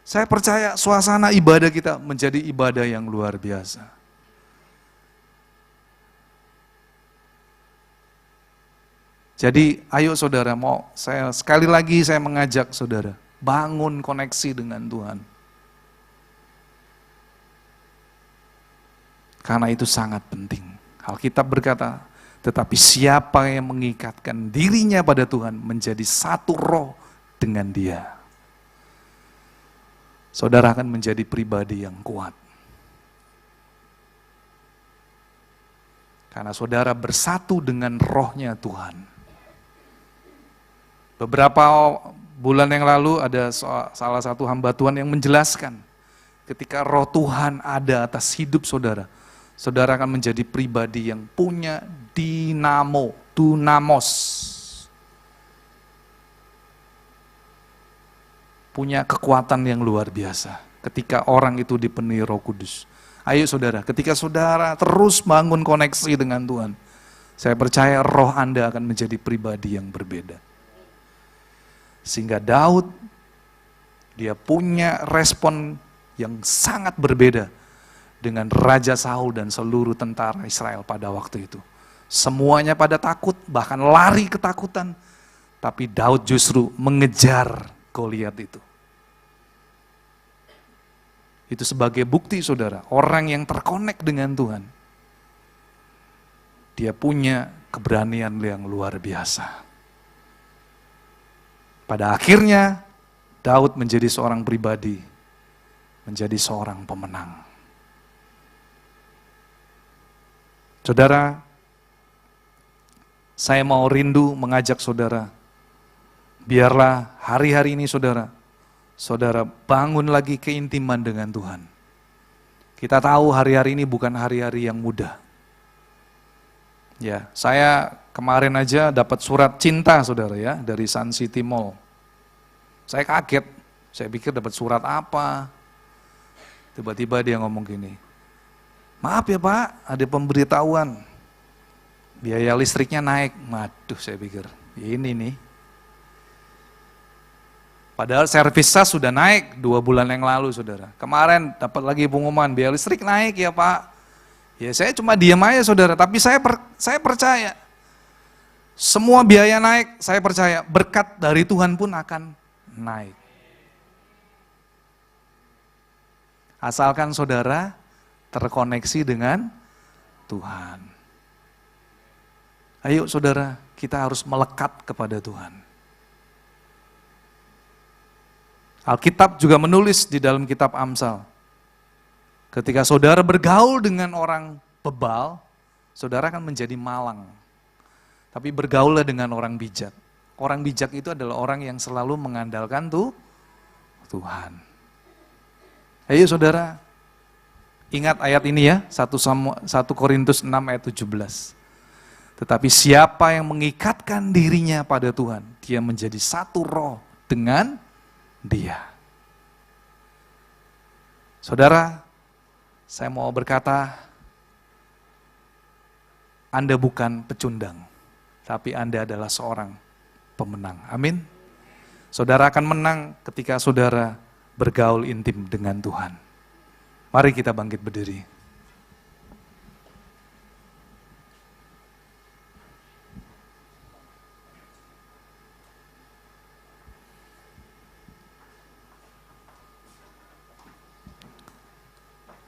saya percaya suasana ibadah kita menjadi ibadah yang luar biasa. Jadi ayo saudara, sekali lagi saya mengajak saudara, bangun koneksi dengan Tuhan. Karena itu sangat penting. Alkitab berkata, tetapi siapa yang mengikatkan dirinya pada Tuhan menjadi satu roh dengan Dia. Saudara akan menjadi pribadi yang kuat. Karena saudara bersatu dengan rohnya Tuhan. Beberapa bulan yang lalu ada salah satu hamba Tuhan yang menjelaskan, ketika roh Tuhan ada atas hidup saudara, saudara akan menjadi pribadi yang punya dunamos. Punya kekuatan yang luar biasa ketika orang itu dipenuhi Roh Kudus. Ayo saudara, ketika saudara terus bangun koneksi dengan Tuhan, saya percaya roh Anda akan menjadi pribadi yang berbeda. Sehingga Daud, dia punya respon yang sangat berbeda dengan Raja Saul dan seluruh tentara Israel pada waktu itu. Semuanya pada takut, bahkan lari ketakutan. Tapi Daud justru mengejar Goliat itu. Itu sebagai bukti saudara, orang yang terkonek dengan Tuhan, dia punya keberanian yang luar biasa. Pada akhirnya, Daud menjadi seorang pribadi, menjadi seorang pemenang. Saudara, saya mau rindu mengajak saudara, biarlah hari-hari ini saudara bangun lagi keintiman dengan Tuhan. Kita tahu hari-hari ini bukan hari-hari yang mudah. Ya, saya kemarin aja dapat surat cinta saudara ya, dari Sun City Mall. Saya kaget, saya pikir dapat surat apa. Tiba-tiba dia ngomong gini, maaf ya Pak, ada pemberitahuan, biaya listriknya naik. Waduh, saya pikir, ini nih. Padahal servis SAS sudah naik 2 bulan yang lalu saudara. Kemarin dapat lagi pengumuman, biaya listrik naik ya Pak. Ya saya cuma diam aja saudara, tapi saya percaya. Semua biaya naik, saya percaya berkat dari Tuhan pun akan naik. Asalkan saudara terkoneksi dengan Tuhan. Ayo saudara, kita harus melekat kepada Tuhan. Alkitab juga menulis di dalam kitab Amsal, ketika saudara bergaul dengan orang bebal, saudara akan menjadi malang. Tapi bergaullah dengan orang bijak. Orang bijak itu adalah orang yang selalu mengandalkan Tuhan. Ayo saudara, ingat ayat ini ya, 1 Korintus 6 ayat 17. Tetapi siapa yang mengikatkan dirinya pada Tuhan, dia menjadi satu roh dengan Dia. Saudara, saya mau berkata, Anda bukan pecundang, tapi Anda adalah seorang pemenang. Amin. Saudara akan menang ketika saudara bergaul intim dengan Tuhan. Mari kita bangkit berdiri.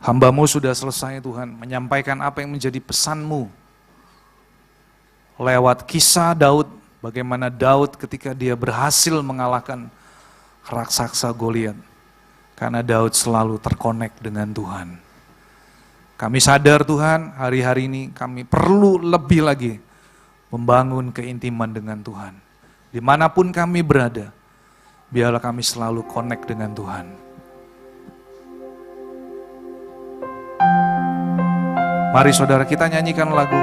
Hamba-Mu sudah selesai Tuhan, menyampaikan apa yang menjadi pesan-Mu. Lewat kisah Daud, bagaimana Daud ketika dia berhasil mengalahkan raksasa Goliat. Karena Daud selalu terkonek dengan Tuhan. Kami sadar Tuhan, hari-hari ini kami perlu lebih lagi membangun keintiman dengan Tuhan. Dimanapun kami berada, biarlah kami selalu connect dengan Tuhan. Mari saudara kita nyanyikan lagu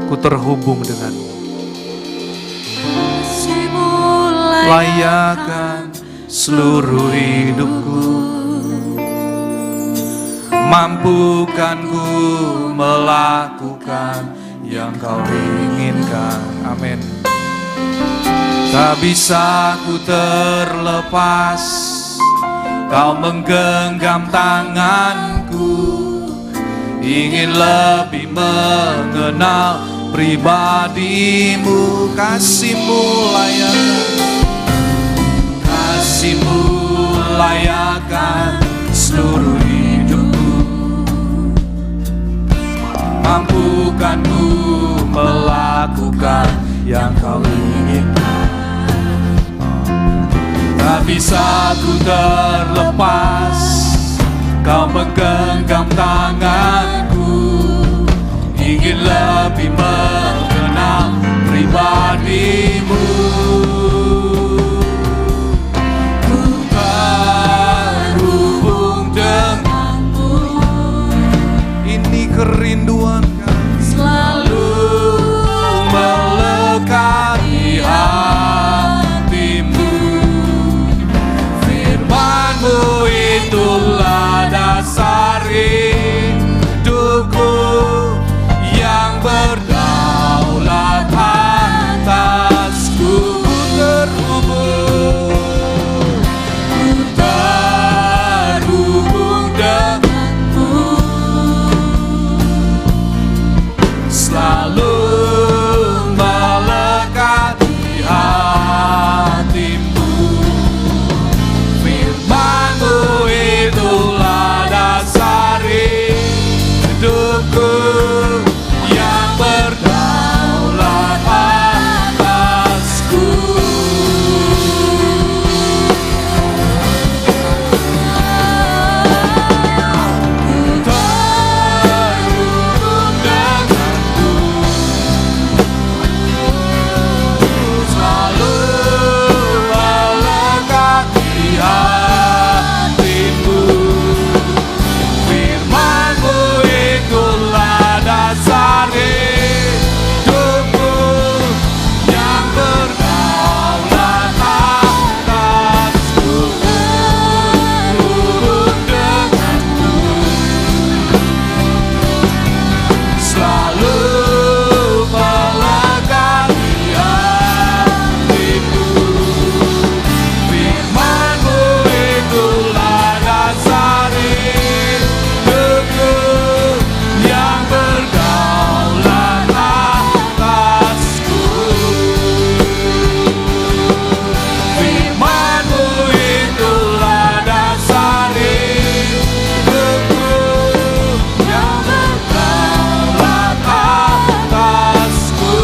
Ku Terhubung Denganmu. Layakkan seluruh hidupku, mampukan ku melakukan yang kau inginkan. Amin. Tak bisa ku terlepas, kau menggenggam tanganku, ingin lebih mengenal pribadimu. Kasihmu layakkan seluruh hidupku, mampukan ku melakukan yang kau inginkan. Tak bisa ku terlepas, kau menggenggam tanganku, ingin lebih mengenal pribadimu. Ku terhubung denganmu, ini kerinduan selalu melekat di hatimu. Firman-Mu itulah dasar hidupku yang berdaulat atasku. Ku terhubung denganmu, selalu melekat di hatimu. Firman-Mu itulah dasar hidupku yang berdaulat atasku. Terhubung denganmu, selalu melekat di hatimu. Firman-Mu itulah dasar hidupku yang berdaulat atasku. Terhubung denganmu, selalu melekat di hatimu. Firman-Mu itulah dasar hidupku yang berdaulat atasku. Firman-Mu itulah dasar hidupku yang berdaulat atasku.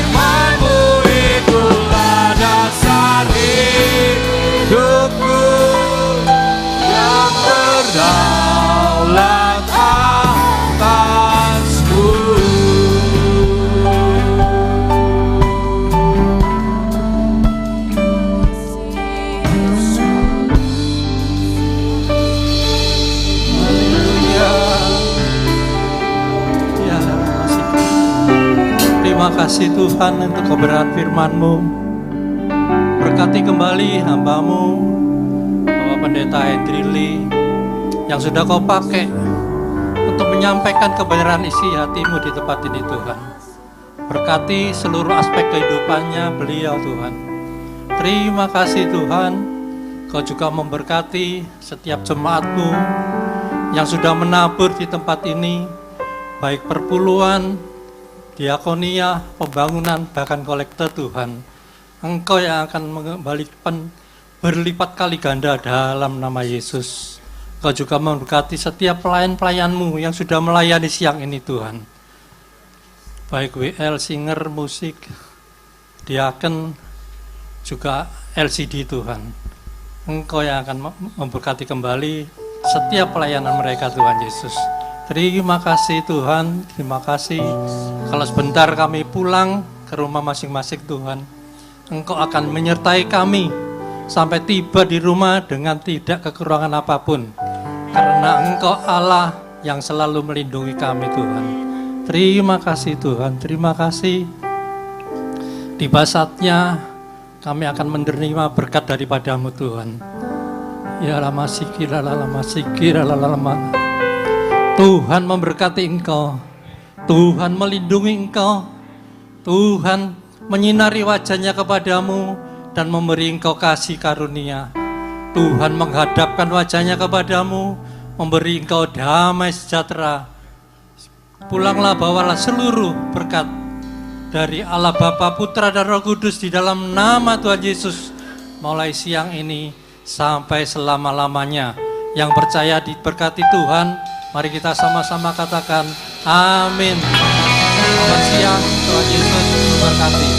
Firman-Mu itulah dasar hidupku yang berdaulat atasku. Ya, terima kasih Tuhan untuk kebenaran firman-Mu. Berkati kembali hamba-Mu, Bapak Pendeta Hendri Lee, yang sudah Kau pakai untuk menyampaikan kebenaran isi hati-Mu di tempat ini Tuhan. Berkati seluruh aspek kehidupannya beliau Tuhan. Terima kasih Tuhan, Kau juga memberkati setiap jemaat-Mu yang sudah menabur di tempat ini, baik perpuluhan, diakonia, pembangunan, bahkan kolekte Tuhan. Engkau yang akan mengembalikan berlipat kali ganda dalam nama Yesus. Kau juga memberkati setiap pelayan-pelayan-Mu yang sudah melayani siang ini Tuhan. Baik WL, singer, musik, diaken, juga LCD Tuhan. Engkau yang akan memberkati kembali setiap pelayanan mereka Tuhan Yesus. Terima kasih Tuhan, terima kasih. Kalau sebentar kami pulang, ke rumah masing-masing Tuhan. Engkau akan menyertai kami sampai tiba di rumah dengan tidak kekurangan apapun. Karena Engkau Allah yang selalu melindungi kami Tuhan. Terima kasih Tuhan, terima kasih. Tiba saatnya kami akan menerima berkat daripada-Mu Tuhan. Ya lama sikira lama sikira lama. Tuhan memberkati Engkau. Tuhan melindungi Engkau. Tuhan menyinari wajah-Nya kepadamu dan memberi Engkau kasih karunia. Tuhan menghadapkan wajah-Nya kepadamu, memberi Engkau damai sejahtera. Pulanglah, bawalah seluruh berkat dari Allah Bapa, Putra dan Roh Kudus di dalam nama Tuhan Yesus mulai siang ini sampai selama-lamanya. Yang percaya diberkati Tuhan, mari kita sama-sama katakan amin. Selamat siang, Tuhan Yesus memberkati.